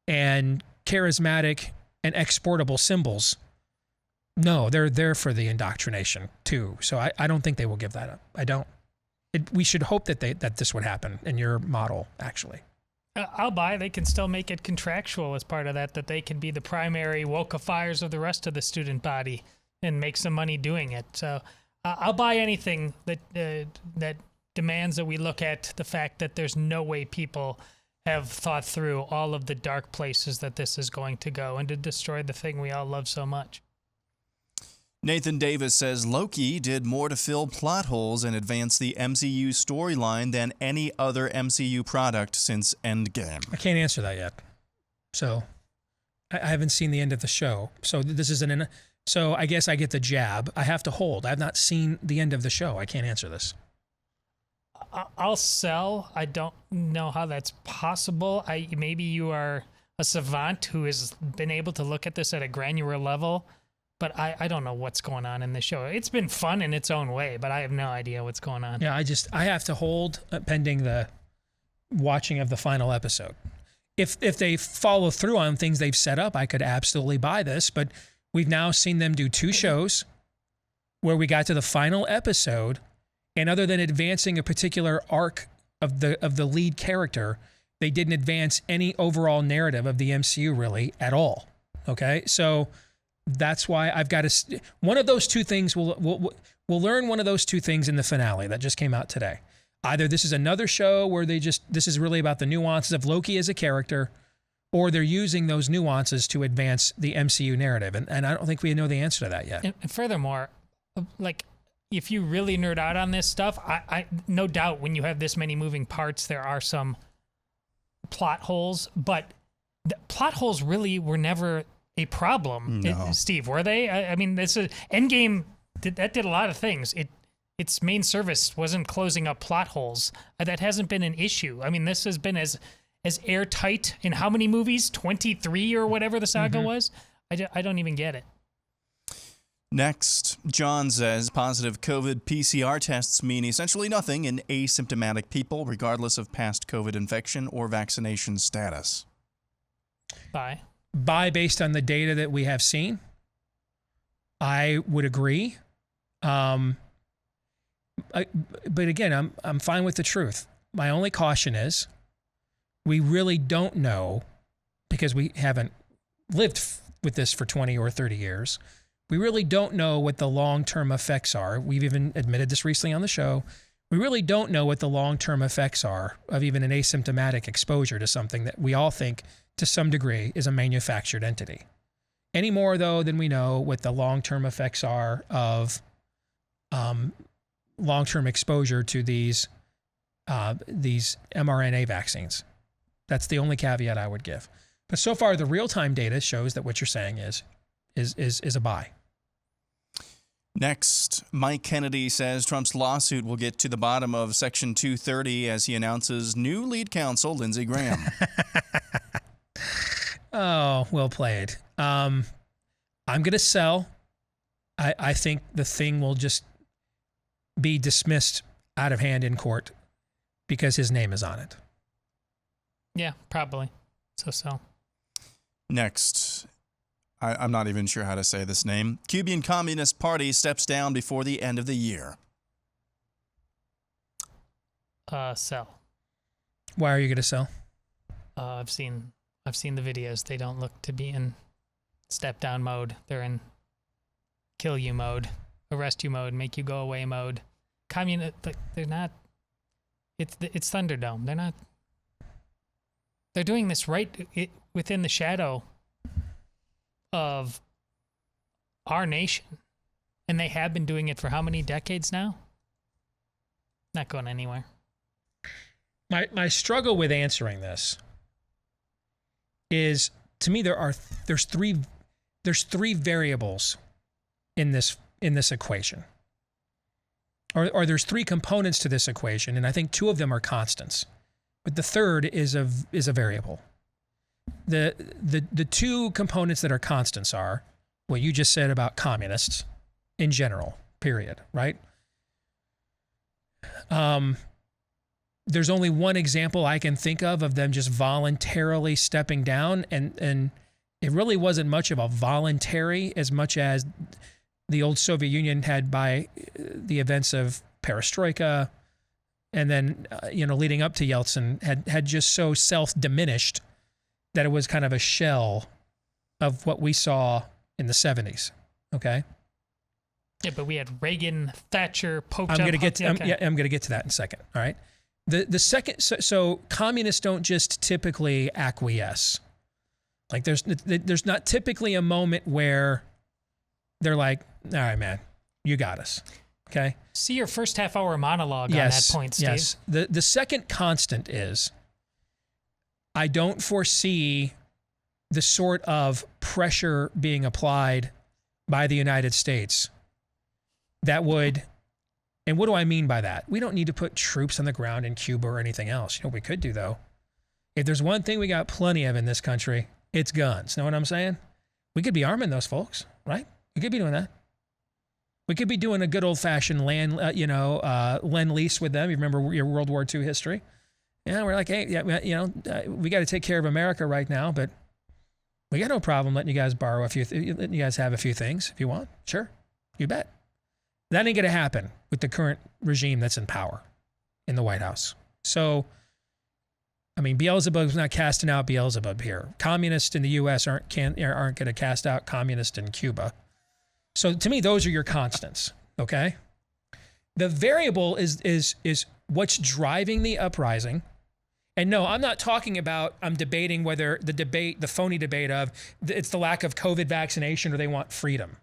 and charismatic and exportable symbols. No, they're there for the indoctrination too. So I don't think they will give that up. I don't. We should hope that this would happen in your model, actually. I'll buy. They can still make it contractual as part of that they can be the primary wokeifiers of the rest of the student body and make some money doing it. So I'll buy anything that demands that we look at the fact that there's no way people have thought through all of the dark places that this is going to go and to destroy the thing we all love so much. Nathan Davis says Loki did more to fill plot holes and advance the MCU storyline than any other MCU product since Endgame. I can't answer that yet. So I haven't seen the end of the show, so this is so I guess I get the jab. I have to hold. I've not seen the end of the show. I can't answer this. I'll sell. I don't know how that's possible. Maybe you are a savant who has been able to look at this at a granular level, but I don't know what's going on in the show. It's been fun in its own way, but I have no idea what's going on. Yeah, I have to hold pending the watching of the final episode. If they follow through on things they've set up, I could absolutely buy this, but we've now seen them do 2 shows where we got to the final episode, and other than advancing a particular arc of the lead character, they didn't advance any overall narrative of the MCU really at all. Okay? So that's why I've got to one of those 2 things we'll learn one of those 2 things in the finale that just came out today. Either this is another show where this is really about the nuances of Loki as a character, or they're using those nuances to advance the MCU narrative. And I don't think we know the answer to that yet. And furthermore, like, if you really nerd out on this stuff, I no doubt when you have this many moving parts, there are some plot holes, but the plot holes really were never a problem, Steve, were they? I mean, this is Endgame did a lot of things. Its main service wasn't closing up plot holes. That hasn't been an issue. I mean, this has been as airtight in how many movies? 23 or whatever the saga was? I don't even get it. Next, John says positive COVID PCR tests mean essentially nothing in asymptomatic people, regardless of past COVID infection or vaccination status. Bye. Based on the data that we have seen, I would agree. But again, I'm fine with the truth. My only caution is we really don't know, because we haven't lived with this for 20 or 30 years. We really don't know what the long-term effects are. We've even admitted this recently on the show. We really don't know what the long-term effects are of even an asymptomatic exposure to something that we all think to some degree is a manufactured entity. Any more, though, than we know what the long-term effects are of long-term exposure to these mRNA vaccines. That's the only caveat I would give. But so far, the real-time data shows that what you're saying is a buy. Next, Mike Kennedy says Trump's lawsuit will get to the bottom of Section 230 as he announces new lead counsel, Lindsey Graham. Oh, well played. I'm going to sell. I think the thing will just be dismissed out of hand in court because his name is on it. Yeah, probably. So. Next, I'm not even sure how to say this name. Cuban Communist Party steps down before the end of the year. Sell. Why are you going to sell? I've seen the videos. They don't look to be in step down mode. They're in kill you mode, arrest you mode, make you go away mode. They're not. It's Thunderdome. They're not. They're doing this within the shadow of our nation, and they have been doing it for how many decades now? Not going anywhere. My struggle with answering this is, to me, there's three variables in this equation, or there's 3 components to this equation, and I think 2 of them are constants, but the third is a variable. The 2 components that are constants are what you just said about communists in general, period, right? There's only one example I can think of them just voluntarily stepping down, and it really wasn't much of a voluntary as much as the old Soviet Union had by the events of perestroika, and then leading up to Yeltsin had just so self-diminished that it was kind of a shell of what we saw in the 70s. Okay. Yeah, but we had Reagan, Thatcher, Pope. I'm going to get to that in a second. All right. The second, so communists don't just typically acquiesce. Like there's not typically a moment where they're like, all right, man, you got us. Okay. See your first half-hour monologue on that point, Steve. Yes. The second constant is, I don't foresee the sort of pressure being applied by the United States that would, and what do I mean by that? We don't need to put troops on the ground in Cuba or anything else. You know what we could do, though? If there's one thing we got plenty of in this country, it's guns. Know what I'm saying? We could be arming those folks, right? We could be doing that. We could be doing a good old-fashioned lend-lease with them. You remember your World War II history? Yeah, we're like, hey, we got to take care of America right now, but we got no problem letting you guys borrow letting you guys have a few things if you want. Sure, you bet. That ain't going to happen with the current regime that's in power in the White House. So, I mean, Beelzebub's not casting out Beelzebub here. Communists in the U.S. aren't going to cast out communists in Cuba. So, to me, those are your constants. Okay, the variable is what's driving the uprising. And no, I'm not talking about, I'm debating whether the phony debate of it's the lack of COVID vaccination or they want freedom.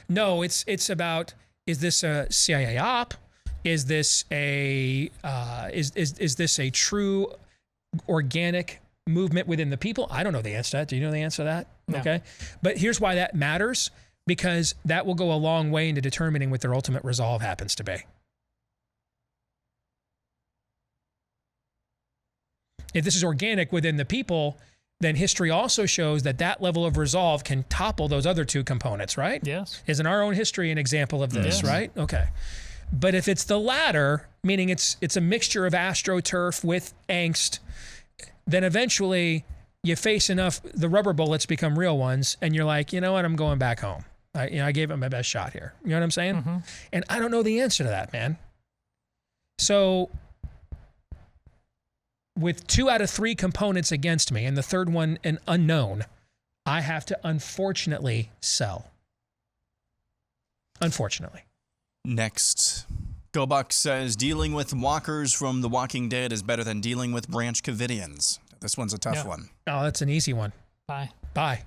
No, it's about, is this a CIA op? Is this a true organic movement within the people? I don't know the answer to that. Do you know the answer to that? No. Okay. But here's why that matters, because that will go a long way into determining what their ultimate resolve happens to be. If this is organic within the people, then history also shows that level of resolve can topple those other two components, right? Yes. Isn't our own history an example of this, Yes. right? Okay. But if it's the latter, meaning it's a mixture of astroturf with angst, then eventually you face enough, the rubber bullets become real ones, and you're like, you know what, I'm going back home. I gave it my best shot here. You know what I'm saying? Mm-hmm. And I don't know the answer to that, man. So with 2 out of 3 components against me and the third one an unknown, I have to unfortunately sell. Unfortunately. Next, GoBuck says dealing with walkers from The Walking Dead is better than dealing with Branch Covidians. This one's a tough one. Oh, that's an easy one. Bye. I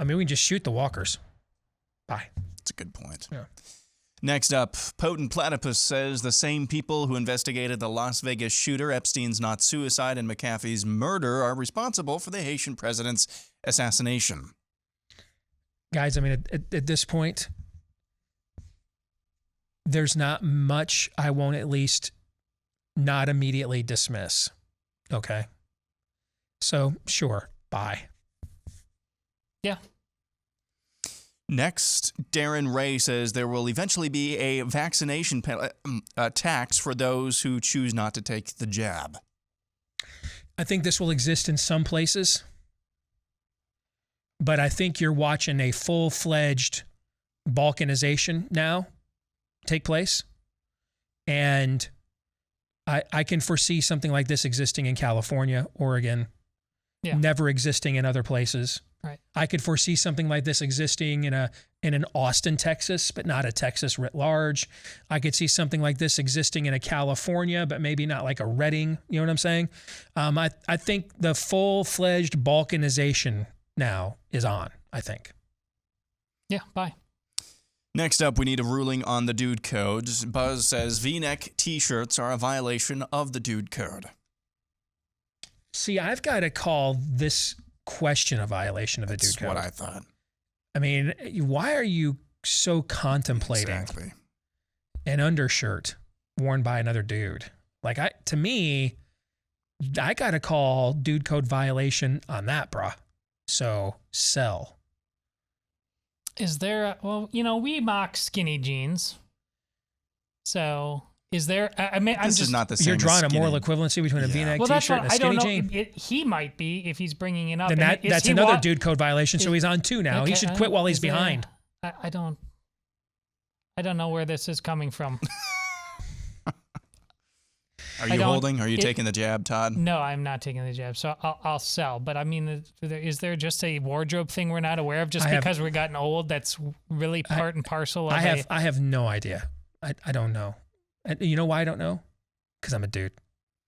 mean, we can just shoot the walkers. Bye. That's a good point. Yeah. Next up, Potent Platypus says the same people who investigated the Las Vegas shooter, Epstein's not suicide, and McAfee's murder are responsible for the Haitian president's assassination. Guys, I mean, at this point, there's not much I won't at least not immediately dismiss. Okay? So, sure. Bye. Yeah. Next, Darren Ray says there will eventually be a vaccination tax for those who choose not to take the jab. I think this will exist in some places, but I think you're watching a full-fledged balkanization now take place. And I can foresee something like this existing in California, Oregon, never existing in other places. Right. I could foresee something like this existing in an Austin, Texas, but not a Texas writ large. I could see something like this existing in a California, but maybe not like a Redding. You know what I'm saying? I think the full-fledged balkanization now is on, I think. Yeah, bye. Next up, we need a ruling on the dude code. Buzz says V-neck T-shirts are a violation of the dude code. See, I've got to call this question a violation of the dude code. That's what I thought. I mean, why are you so contemplating an undershirt worn by another dude? Like, to me, I got to call dude code violation on that, brah. So, sell. Is there, we mock skinny jeans. So, is there, this is not the same. You're drawing a moral equivalency between a V-neck T-shirt and a skinny jean? He might be if he's bringing it up. Then that's another dude code violation, so he's on 2 now. Okay, he should quit while he's behind. I don't know where this is coming from. Are you holding? Are you taking the jab, Todd? No, I'm not taking the jab. So I'll sell. But I mean, is there just a wardrobe thing we're not aware of just because we're gotten old? That's really part and parcel of I have no idea. I don't know. You know why I don't know? Because I'm a dude.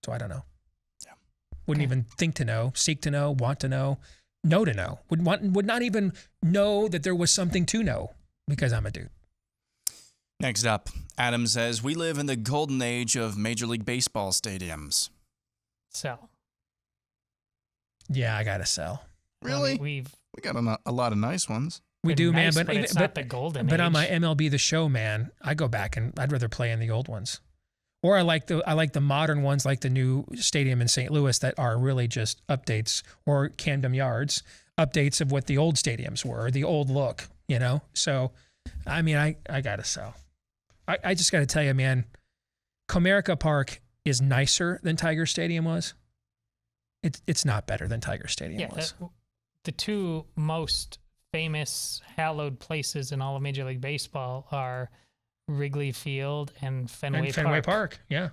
So I don't know. Yeah. Wouldn't even think to know, seek to know, want to know know. Would not even know that there was something to know because I'm a dude. Next up, Adam says, we live in the golden age of Major League Baseball stadiums. Sell. Yeah, I gotta sell. Really? We got a lot of nice ones. We do, nice, man. but it's not the golden But age. on my MLB The Show, man, I go back and I'd rather play in the old ones. Or I like the modern ones, like the new stadium in St. Louis that are really just updates, or Camden Yards, updates of what the old stadiums were, the old look, you know? So, I mean, I got to sell. I just got to tell you, man, Comerica Park is nicer than Tiger Stadium was. It's not better than Tiger Stadium was. The two most famous hallowed places in all of Major League Baseball are Wrigley Field and Fenway Park. Yeah.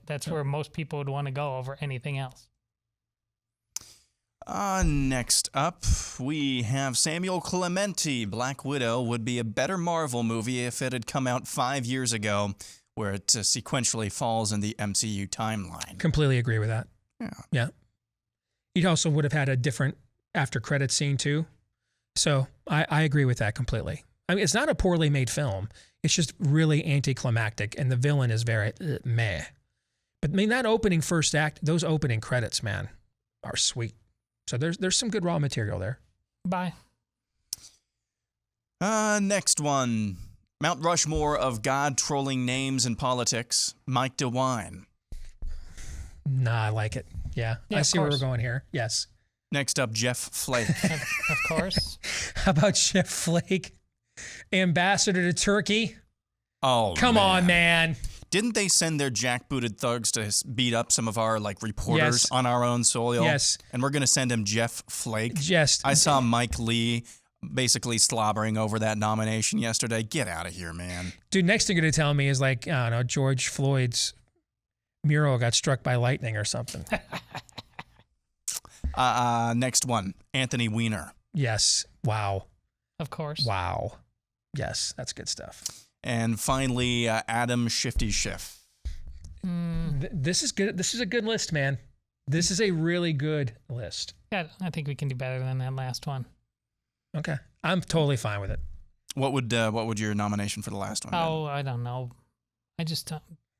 That's where most people would want to go over anything else. Next up, we have Samuel Clementi. Black Widow would be a better Marvel movie if it had come out 5 years ago, where it sequentially falls in the MCU timeline. Completely agree with that. Yeah. It also would have had a different after credit scene too. So I agree with that completely. I mean, it's not a poorly made film. It's just really anticlimactic, and the villain is very meh. But I mean, that opening first act, those opening credits, man, are sweet. So there's some good raw material there. Bye. Next one. Mount Rushmore of God-trolling names in politics. Mike DeWine. Nah, I like it. Yeah I see where we're going here. Yes. Next up, Jeff Flake. Of course. How about Jeff Flake? Ambassador to Turkey? Oh, come on, man. Didn't they send their jackbooted thugs to beat up some of our reporters on our own soil? Yes. And we're going to send him Jeff Flake. Yes. I saw Mike Lee basically slobbering over that nomination yesterday. Get out of here, man. Dude, next thing you're going to tell me is I don't know, George Floyd's mural got struck by lightning or something. Next one, Anthony Weiner. Yes. Wow. Of course. Wow. Yes, that's good stuff. And finally, Adam Shifty Schiff. This is good. This is a good list, man. This is a really good list. Yeah, I think we can do better than that last one. Okay, I'm totally fine with it. What would your nomination for the last one be? Oh, I don't know. I just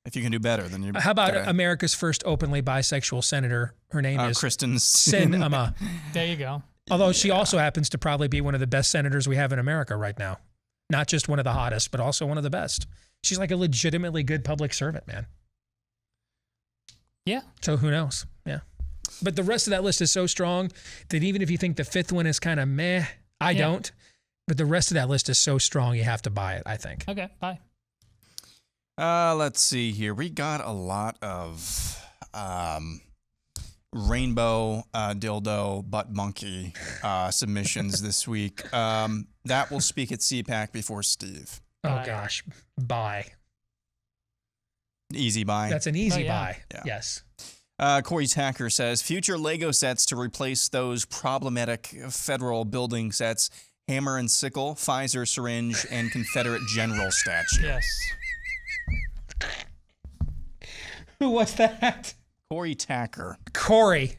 if you can do better, then you. How about America's first openly bisexual senator? Her name is Kristen Sinema. There you go. Although she also happens to probably be one of the best senators we have in America right now. Not just one of the hottest, but also one of the best. She's like a legitimately good public servant, man. Yeah. So who knows? Yeah. But the rest of that list is so strong that even if you think the fifth one is kind of meh, I don't. But the rest of that list is so strong, you have to buy it, I think. Okay, bye. Let's see here. We got a lot of rainbow dildo butt monkey submissions this week. That will speak at CPAC before Steve. Oh, gosh. Buy. Easy buy. That's an easy buy. Yeah. Yes. Corey Tacker says, future Lego sets to replace those problematic federal building sets, hammer and sickle, Pfizer syringe, and Confederate general statue. Yes. Who was that? Corey Tacker. Corey.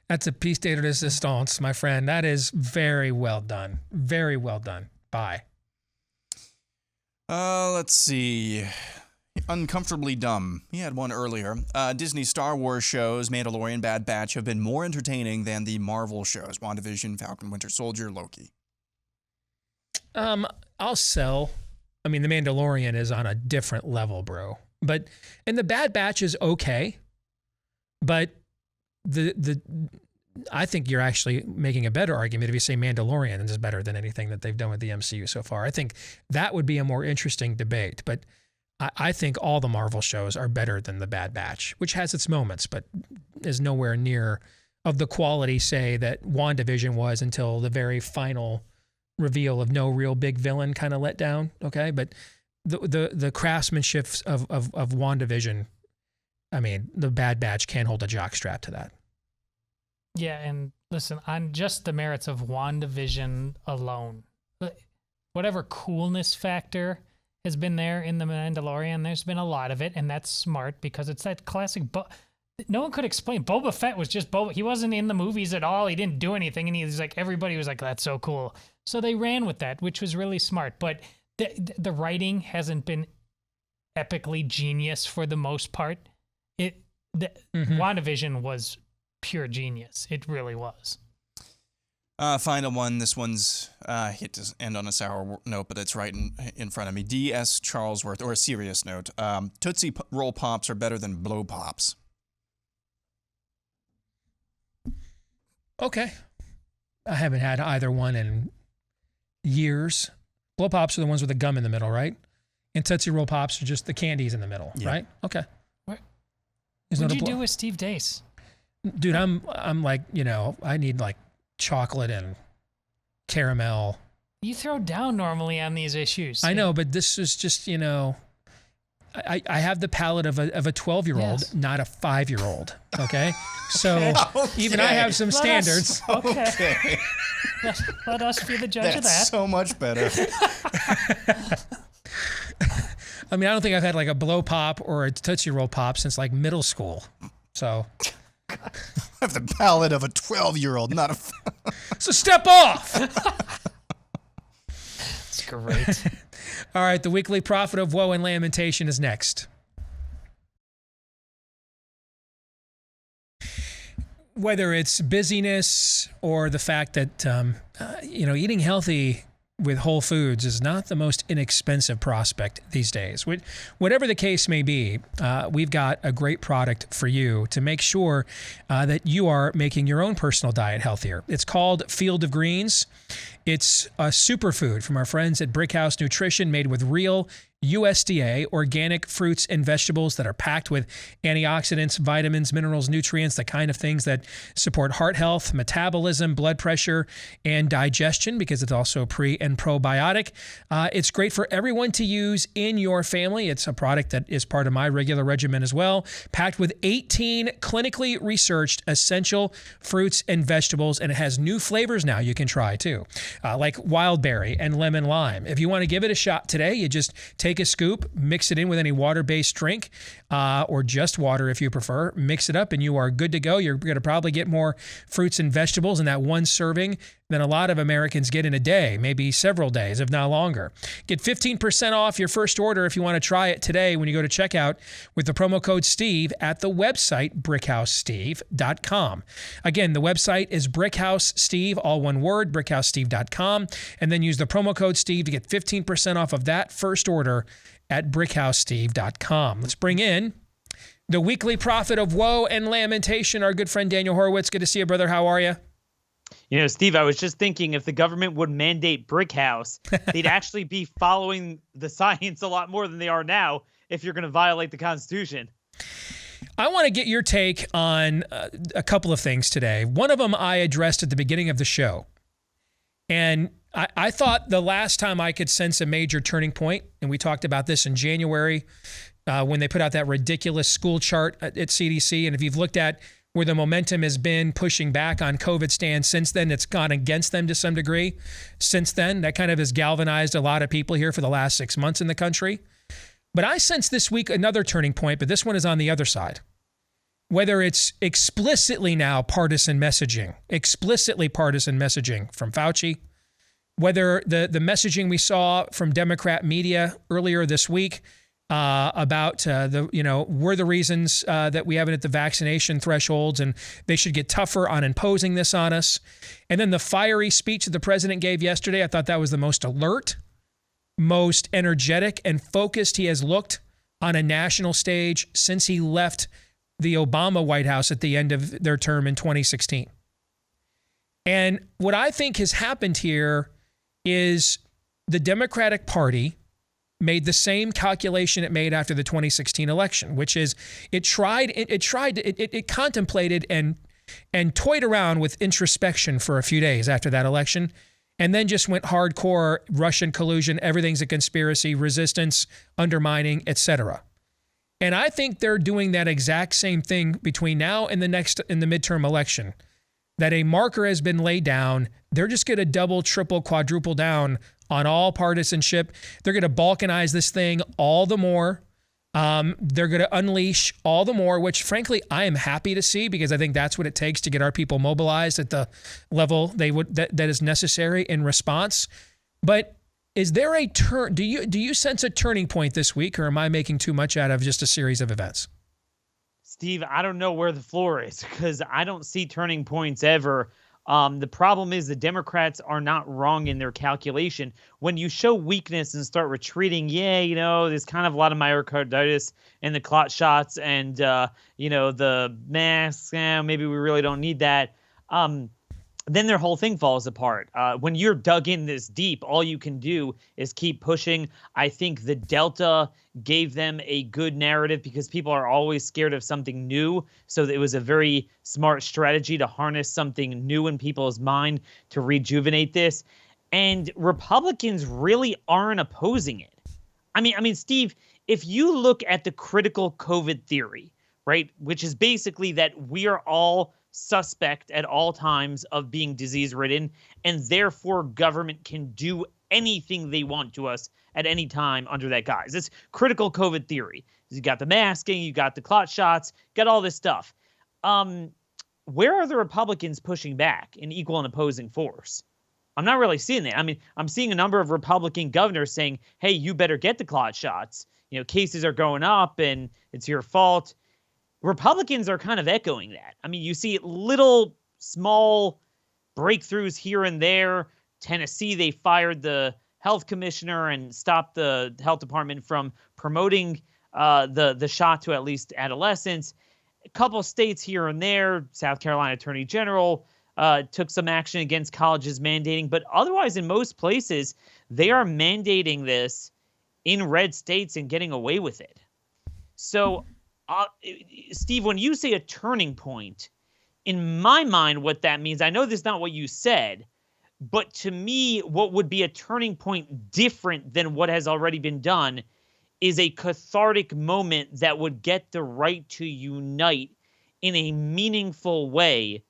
That's a piece de resistance, my friend. That is very well done. Very well done. Bye. Let's see. Uncomfortably Dumb. He had one earlier. Disney Star Wars shows, Mandalorian, Bad Batch, have been more entertaining than the Marvel shows, WandaVision, Falcon, Winter Soldier, Loki. I'll sell. I mean, The Mandalorian is on a different level, bro. And the Bad Batch is okay, but I think you're actually making a better argument if you say Mandalorian is better than anything that they've done with the MCU so far. I think that would be a more interesting debate, but I think all the Marvel shows are better than the Bad Batch, which has its moments, but is nowhere near of the quality, say, that WandaVision was until the very final reveal of no real big villain kind of let down. Okay, but the craftsmanship of WandaVision, I mean, the Bad Batch can't hold a jockstrap to that. Yeah, and listen, on just the merits of WandaVision alone, whatever coolness factor has been there in The Mandalorian, there's been a lot of it, and that's smart because it's that classic. No one could explain. Boba Fett was just Boba. He wasn't in the movies at all. He didn't do anything, and he was like, everybody was like, "That's so cool." So they ran with that, which was really smart. But the writing hasn't been epically genius for the most part. WandaVision was pure genius. It really was. Final one. This one's, I hate to end on a sour note, but it's right in front of me. D.S. Charlesworth, or a serious note. Tootsie Roll Pops are better than Blow Pops. Okay. I haven't had either one in years. Blow Pops are the ones with the gum in the middle, right? And Tootsie Roll Pops are just the candies in the middle, right? Okay. What did you do with Steve Deace? Dude, I'm like, I need like chocolate and caramel. You throw down normally on these issues. I know, but this is just, I have the palate of a 12-year-old, not a 5-year-old. Okay, so even I have some standards. Okay. Let us be the judge of that. That's so much better. I mean, I don't think I've had like a Blow Pop or a Tootsie Roll Pop since like middle school. So I have the palate of a 12-year-old, not a. So step off. That's great. All right, the weekly prophet of woe and lamentation is next. Whether it's busyness or the fact that eating healthy with whole foods is not the most inexpensive prospect these days. Whatever the case may be, we've got a great product for you to make sure that you are making your own personal diet healthier. It's called Field of Greens. It's a superfood from our friends at Brickhouse Nutrition, made with real USDA organic fruits and vegetables that are packed with antioxidants, vitamins, minerals, nutrients, the kind of things that support heart health, metabolism, blood pressure, and digestion, because it's also pre and probiotic. It's great for everyone to use in your family. It's a product that is part of my regular regimen as well, packed with 18 clinically researched essential fruits and vegetables, and it has new flavors now you can try too, like wild berry and lemon lime. If you want to give it a shot today, you just take a scoop, mix it in with any water-based drink, or just water if you prefer. Mix it up and you are good to go. You're going to probably get more fruits and vegetables in that one serving than a lot of Americans get in a day, maybe several days, if not longer. Get 15% off your first order if you want to try it today when you go to checkout with the promo code Steve at the website brickhousesteve.com. Again, the website is brickhousesteve, all one word, brickhousesteve.com, and then use the promo code Steve to get 15% off of that first order at brickhousesteve.com. Let's bring in the weekly prophet of woe and lamentation, our good friend Daniel Horowitz. Good to see you, brother. How are you? Steve, I was just thinking if the government would mandate Brick House, they'd actually be following the science a lot more than they are now if you're going to violate the Constitution. I want to get your take on a couple of things today. One of them I addressed at the beginning of the show. And I thought the last time I could sense a major turning point, and we talked about this in January when they put out that ridiculous school chart at CDC. And if you've looked at where the momentum has been pushing back on COVID stands since then, it's gone against them to some degree. Since then, that kind of has galvanized a lot of people here for the last 6 months in the country. But I sense this week another turning point, but this one is on the other side. Whether it's explicitly now partisan messaging from Fauci, whether the messaging we saw from Democrat media earlier this week about were the reasons that we haven't hit the vaccination thresholds and they should get tougher on imposing this on us. And then the fiery speech that the president gave yesterday, I thought that was the most alert, most energetic and focused he has looked on a national stage since he left the Obama White House at the end of their term in 2016. And what I think has happened here is the Democratic Party made the same calculation it made after the 2016 election, which is it contemplated and toyed around with introspection for a few days after that election, and then just went hardcore Russian collusion, everything's a conspiracy, resistance, undermining, etc. And I think they're doing that exact same thing between now and the midterm election, that a marker has been laid down. They're just going to double, triple, quadruple down on all partisanship. They're going to balkanize this thing all the more. They're going to unleash all the more, which frankly, I am happy to see, because I think that's what it takes to get our people mobilized at the level that is necessary in response. But is there a turn? Do you sense a turning point this week, or am I making too much out of just a series of events? Steve, I don't know where the floor is because I don't see turning points ever. The problem is the Democrats are not wrong in their calculation. When you show weakness and start retreating, there's kind of a lot of myocarditis and the clot shots and, the masks, maybe we really don't need that. Then their whole thing falls apart. When you're dug in this deep, all you can do is keep pushing. I think the Delta gave them a good narrative because people are always scared of something new. So it was a very smart strategy to harness something new in people's mind to rejuvenate this. And Republicans really aren't opposing it. I mean, Steve, if you look at the critical COVID theory, right, which is basically that we are all suspect at all times of being disease-ridden, and therefore government can do anything they want to us at any time under that guise. It's critical COVID theory. You got the masking, you got the clot shots, got all this stuff. Where are the Republicans pushing back in equal and opposing force? I'm not really seeing that. I mean, I'm seeing a number of Republican governors saying, hey, you better get the clot shots. Cases are going up and it's your fault. Republicans are kind of echoing that. I mean, you see little small breakthroughs here and there. Tennessee, they fired the health commissioner and stopped the health department from promoting the shot to at least adolescents. A couple states here and there, South Carolina Attorney General took some action against colleges mandating, but otherwise in most places, they are mandating this in red states and getting away with it. So Steve, when you say a turning point, in my mind, what that means, I know this is not what you said, but to me, what would be a turning point different than what has already been done is a cathartic moment that would get the right to unite in a meaningful way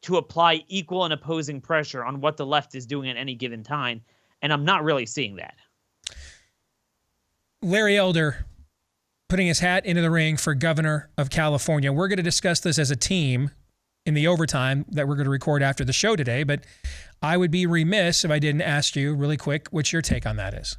to apply equal and opposing pressure on what the left is doing at any given time. And I'm not really seeing that. Larry Elder putting his hat into the ring for governor of California. We're going to discuss this as a team in the overtime that we're going to record after the show today, but I would be remiss if I didn't ask you really quick what your take on that is.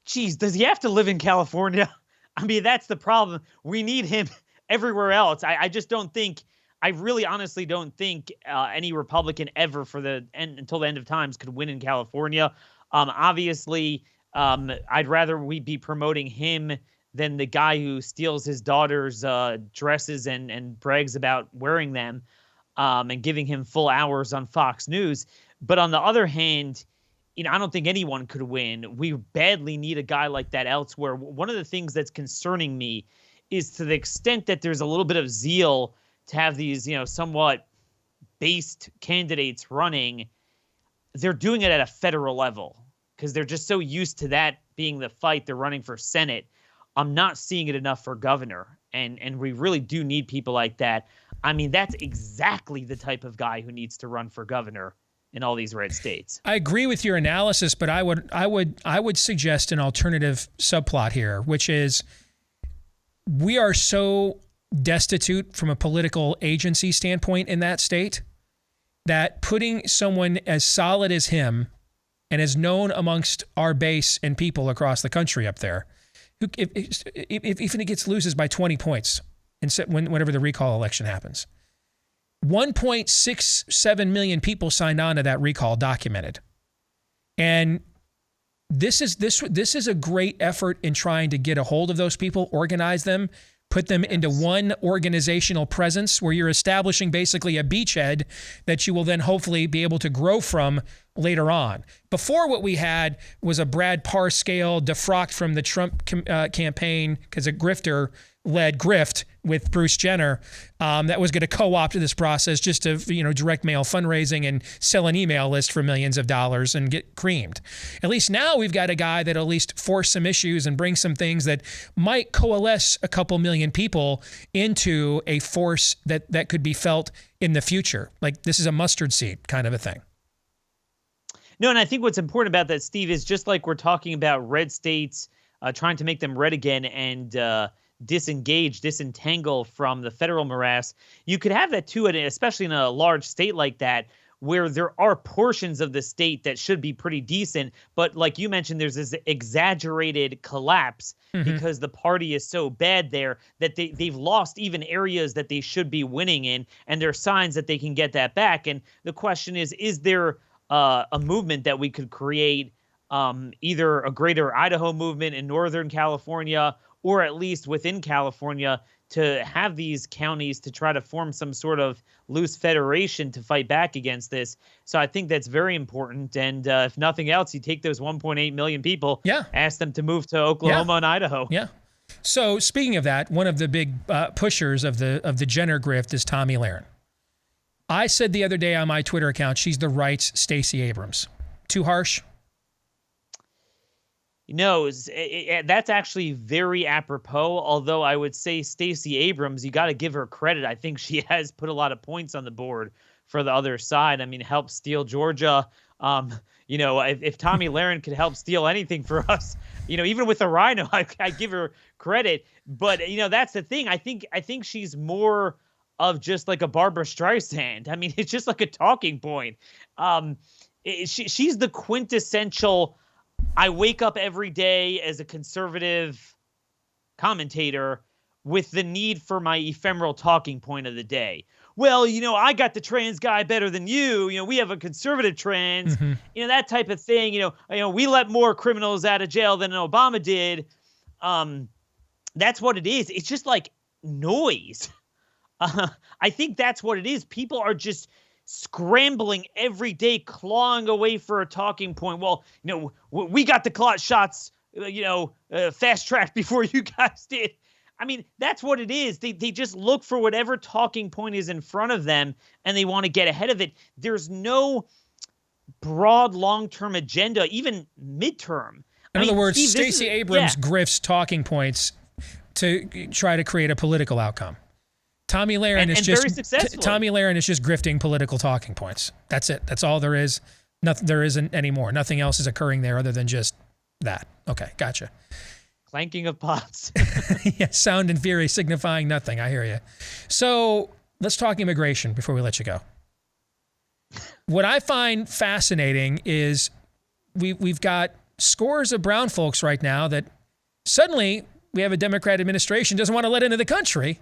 Geez, does he have to live in California? I mean, that's the problem. We need him everywhere else. I just don't think, I really honestly don't think any Republican ever until the end of times could win in California. Obviously, I'd rather we be promoting him than the guy who steals his daughter's dresses and brags about wearing them and giving him full hours on Fox News. But on the other hand, I don't think anyone could win. We badly need a guy like that elsewhere. One of the things that's concerning me is to the extent that there's a little bit of zeal to have these, somewhat based candidates running, they're doing it at a federal level because they're just so used to that being the fight. They're running for Senate. I'm not seeing it enough for governor, and we really do need people like that. I mean, that's exactly the type of guy who needs to run for governor in all these red states. I agree with your analysis, but I would suggest an alternative subplot here, which is we are so destitute from a political agency standpoint in that state that putting someone as solid as him and as known amongst our base and people across the country up there, if it loses by 20 points whenever the recall election happens, 1.67 million people signed on to that recall documented. And this is a great effort in trying to get a hold of those people, organize them, put them into one organizational presence where you're establishing basically a beachhead that you will then hopefully be able to grow from later on. Before, what we had was a Brad Parscale defrocked from the Trump campaign because a grifter-led grift with Bruce Jenner that was going to co-opt this process just to direct mail fundraising and sell an email list for millions of dollars and get creamed. At least now we've got a guy that at least force some issues and bring some things that might coalesce a couple million people into a force that could be felt in the future. Like this is a mustard seed kind of a thing. No, and I think what's important about that, Steve, is just like we're talking about red states trying to make them red again and disentangle from the federal morass. You could have that too, especially in a large state like that, where there are portions of the state that should be pretty decent, but like you mentioned, there's this exaggerated collapse because the party is so bad there that they've lost even areas that they should be winning in, and there are signs that they can get that back. And the question is there a movement that we could create, either a greater Idaho movement in Northern California, or at least within California, to have these counties to try to form some sort of loose federation to fight back against this. So I think that's very important. And if nothing else, you take those 1.8 million people, ask them to move to Oklahoma and Idaho. Yeah. So speaking of that, one of the big pushers of the Jenner grift is Tomi Lahren. I said the other day on my Twitter account, she's the right's Stacey Abrams. Too harsh? No, that's actually very apropos, although I would say Stacey Abrams, you got to give her credit. I think she has put a lot of points on the board for the other side. I mean, help steal Georgia. If Tomi Lahren could help steal anything for us, even with the rhino, I give her credit. But, that's the thing. I think she's more of just like a Barbara Streisand. I mean, it's just like a talking point. She's the quintessential, I wake up every day as a conservative commentator with the need for my ephemeral talking point of the day. Well, I got the trans guy better than you. We have a conservative trans, that type of thing. We let more criminals out of jail than Obama did. That's what it is. It's just like noise. I think that's what it is. People are just scrambling every day, clawing away for a talking point. Well, we got the clot shots, fast tracked before you guys did. I mean, that's what it is. They just look for whatever talking point is in front of them, and they want to get ahead of it. There's no broad long-term agenda, even midterm. In other words, Stacey Abrams grifts talking points to try to create a political outcome. Tomi Lahren is just Tomi Lahren is just grifting political talking points. That's it. That's all there is. Nothing. There isn't any more. Nothing else is occurring there other than just that. Okay, gotcha. Clanking of pots. Yeah, sound and fury signifying nothing. I hear you. So let's talk immigration before we let you go. What I find fascinating is we've got scores of brown folks right now that suddenly we have a Democrat administration doesn't want to let into the country.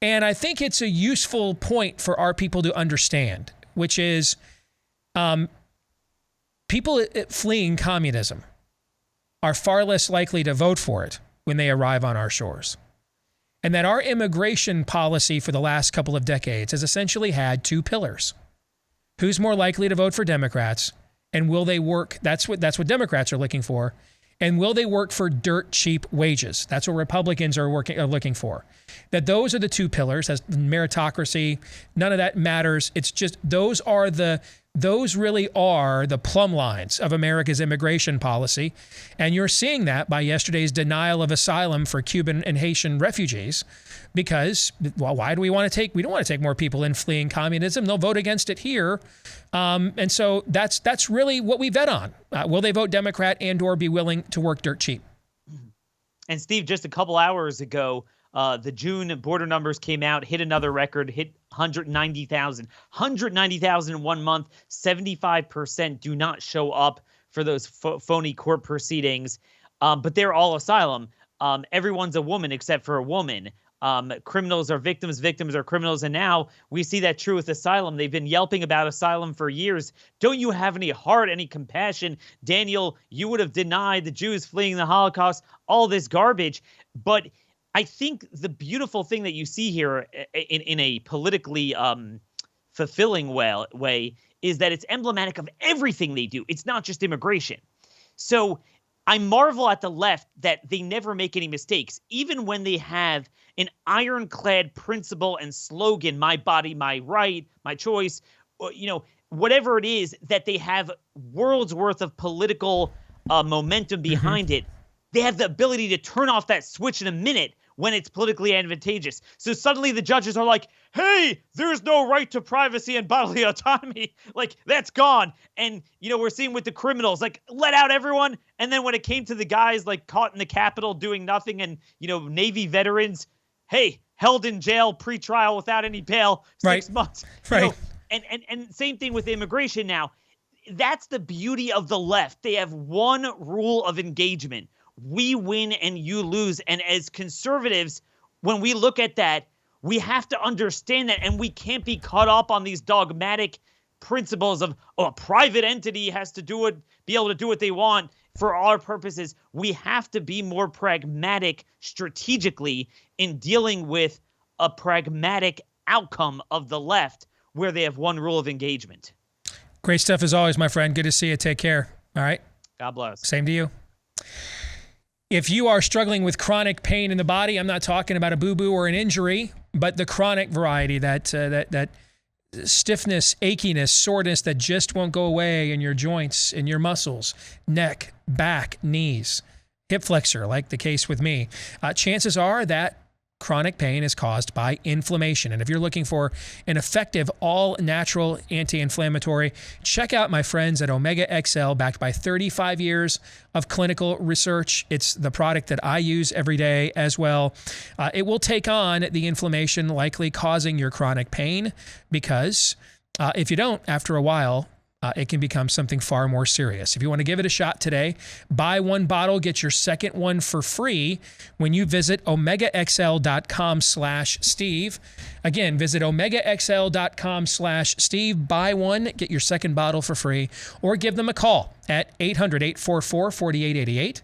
And I think it's a useful point for our people to understand, which is people fleeing communism are far less likely to vote for it when they arrive on our shores. And that our immigration policy for the last couple of decades has essentially had two pillars. Who's more likely to vote for Democrats, and will they work? That's what Democrats are looking for. And will they work for dirt cheap wages? That's what Republicans are looking for. That those are the two pillars. As meritocracy, none of that matters. It's just those really are the plumb lines of America's immigration policy. And you're seeing that by yesterday's denial of asylum for Cuban and Haitian refugees. Because, well, why do we don't want to take more people in fleeing communism. They'll vote against it here. And so that's really what we vet on. Will they vote Democrat and or be willing to work dirt cheap? And Steve, just a couple hours ago, the June border numbers came out, hit another record, hit 190,000. 190,000 in 1 month. 75% do not show up for those phony court proceedings. But they're all asylum. Everyone's a woman except for a woman. Criminals are victims, victims are criminals. And now we see that true with asylum. They've been yelping about asylum for years. Don't you have any heart, any compassion? Daniel, you would have denied the Jews fleeing the Holocaust, all this garbage. But I think the beautiful thing that you see here in a politically fulfilling way is that it's emblematic of everything they do. It's not just immigration. So I marvel at the left that they never make any mistakes, even when they have an ironclad principle and slogan, my body, my right, my choice, whatever it is, that they have worlds worth of political momentum behind it. They have the ability to turn off that switch in a minute when it's politically advantageous. So suddenly the judges are like, hey, there's no right to privacy and bodily autonomy. Like, that's gone. And, we're seeing with the criminals, like, let out everyone. And then when it came to the guys, like, caught in the Capitol doing nothing and, Navy veterans, hey, held in jail, pre-trial without any bail, 6 months. Right. And same thing with immigration now. That's the beauty of the left. They have one rule of engagement. We win and you lose. And as conservatives, when we look at that, we have to understand that, and we can't be caught up on these dogmatic principles of, a private entity has to be able to do what they want for our purposes. We have to be more pragmatic strategically in dealing with a pragmatic outcome of the left where they have one rule of engagement. Great stuff as always, my friend. Good to see you. Take care. All right. God bless. Same to you. If you are struggling with chronic pain in the body, I'm not talking about a boo-boo or an injury, but the chronic variety, that stiffness, achiness, soreness that just won't go away in your joints, in your muscles, neck, back, knees, hip flexor, like the case with me. Chances are that chronic pain is caused by inflammation. And if you're looking for an effective, all-natural anti-inflammatory, check out my friends at Omega XL, backed by 35 years of clinical research. It's the product that I use every day as well. It will take on the inflammation likely causing your chronic pain, because if you don't, after a while, it can become something far more serious. If you want to give it a shot today, buy one bottle, get your second one for free when you visit omegaxl.com/Steve. Again, visit omegaxl.com/Steve. Buy one, get your second bottle for free, or give them a call at 800-844-4888,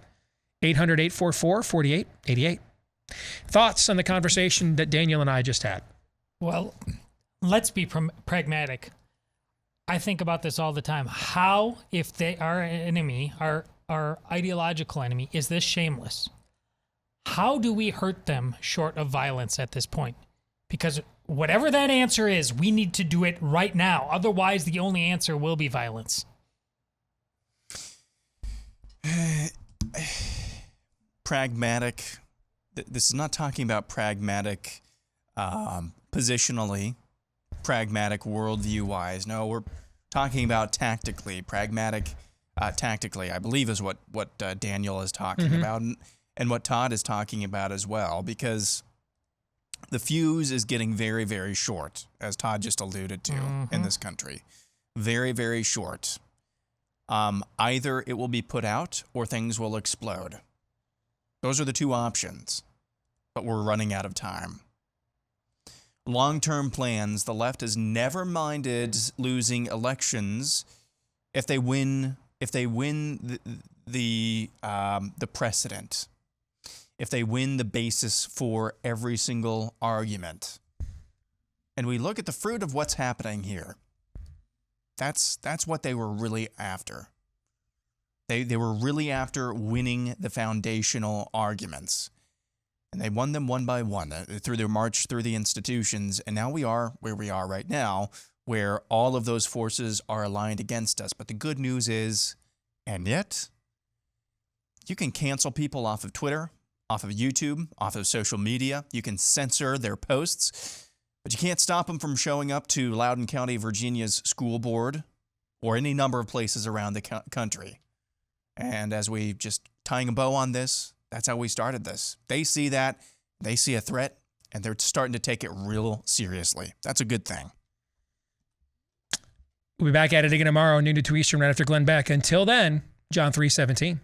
800-844-4888. Thoughts on the conversation that Daniel and I just had? Well, let's be pragmatic. I think about this all the time. How, if they are an enemy, our ideological enemy, is this shameless? How do we hurt them short of violence at this point? Because whatever that answer is, we need to do it right now. Otherwise, the only answer will be violence. Pragmatic. This is not talking about pragmatic positionally, pragmatic worldview-wise. No, we're talking about tactically. Pragmatic tactically, I believe, is what Daniel is talking about, and what Todd is talking about as well, because the fuse is getting very, very short, as Todd just alluded to, in this country. Very, very short. Either it will be put out or things will explode. Those are the two options, but we're running out of time. Long-term plans, the left has never minded losing elections if they win the precedent, if they win the basis for every single argument. And we look at the fruit of what's happening here. That's what they were really after. They were really after winning the foundational arguments. And they won them one by one through their march through the institutions. And now we are where we are right now, where all of those forces are aligned against us. But the good news is, and yet, you can cancel people off of Twitter, off of YouTube, off of social media. You can censor their posts, but you can't stop them from showing up to Loudoun County, Virginia's school board, or any number of places around the country. And as we just tying a bow on this, that's how we started this. They see that, they see a threat, and they're starting to take it real seriously. That's a good thing. We'll be back at it again tomorrow, noon to 2 Eastern, right after Glenn Beck. Until then, John 3:17.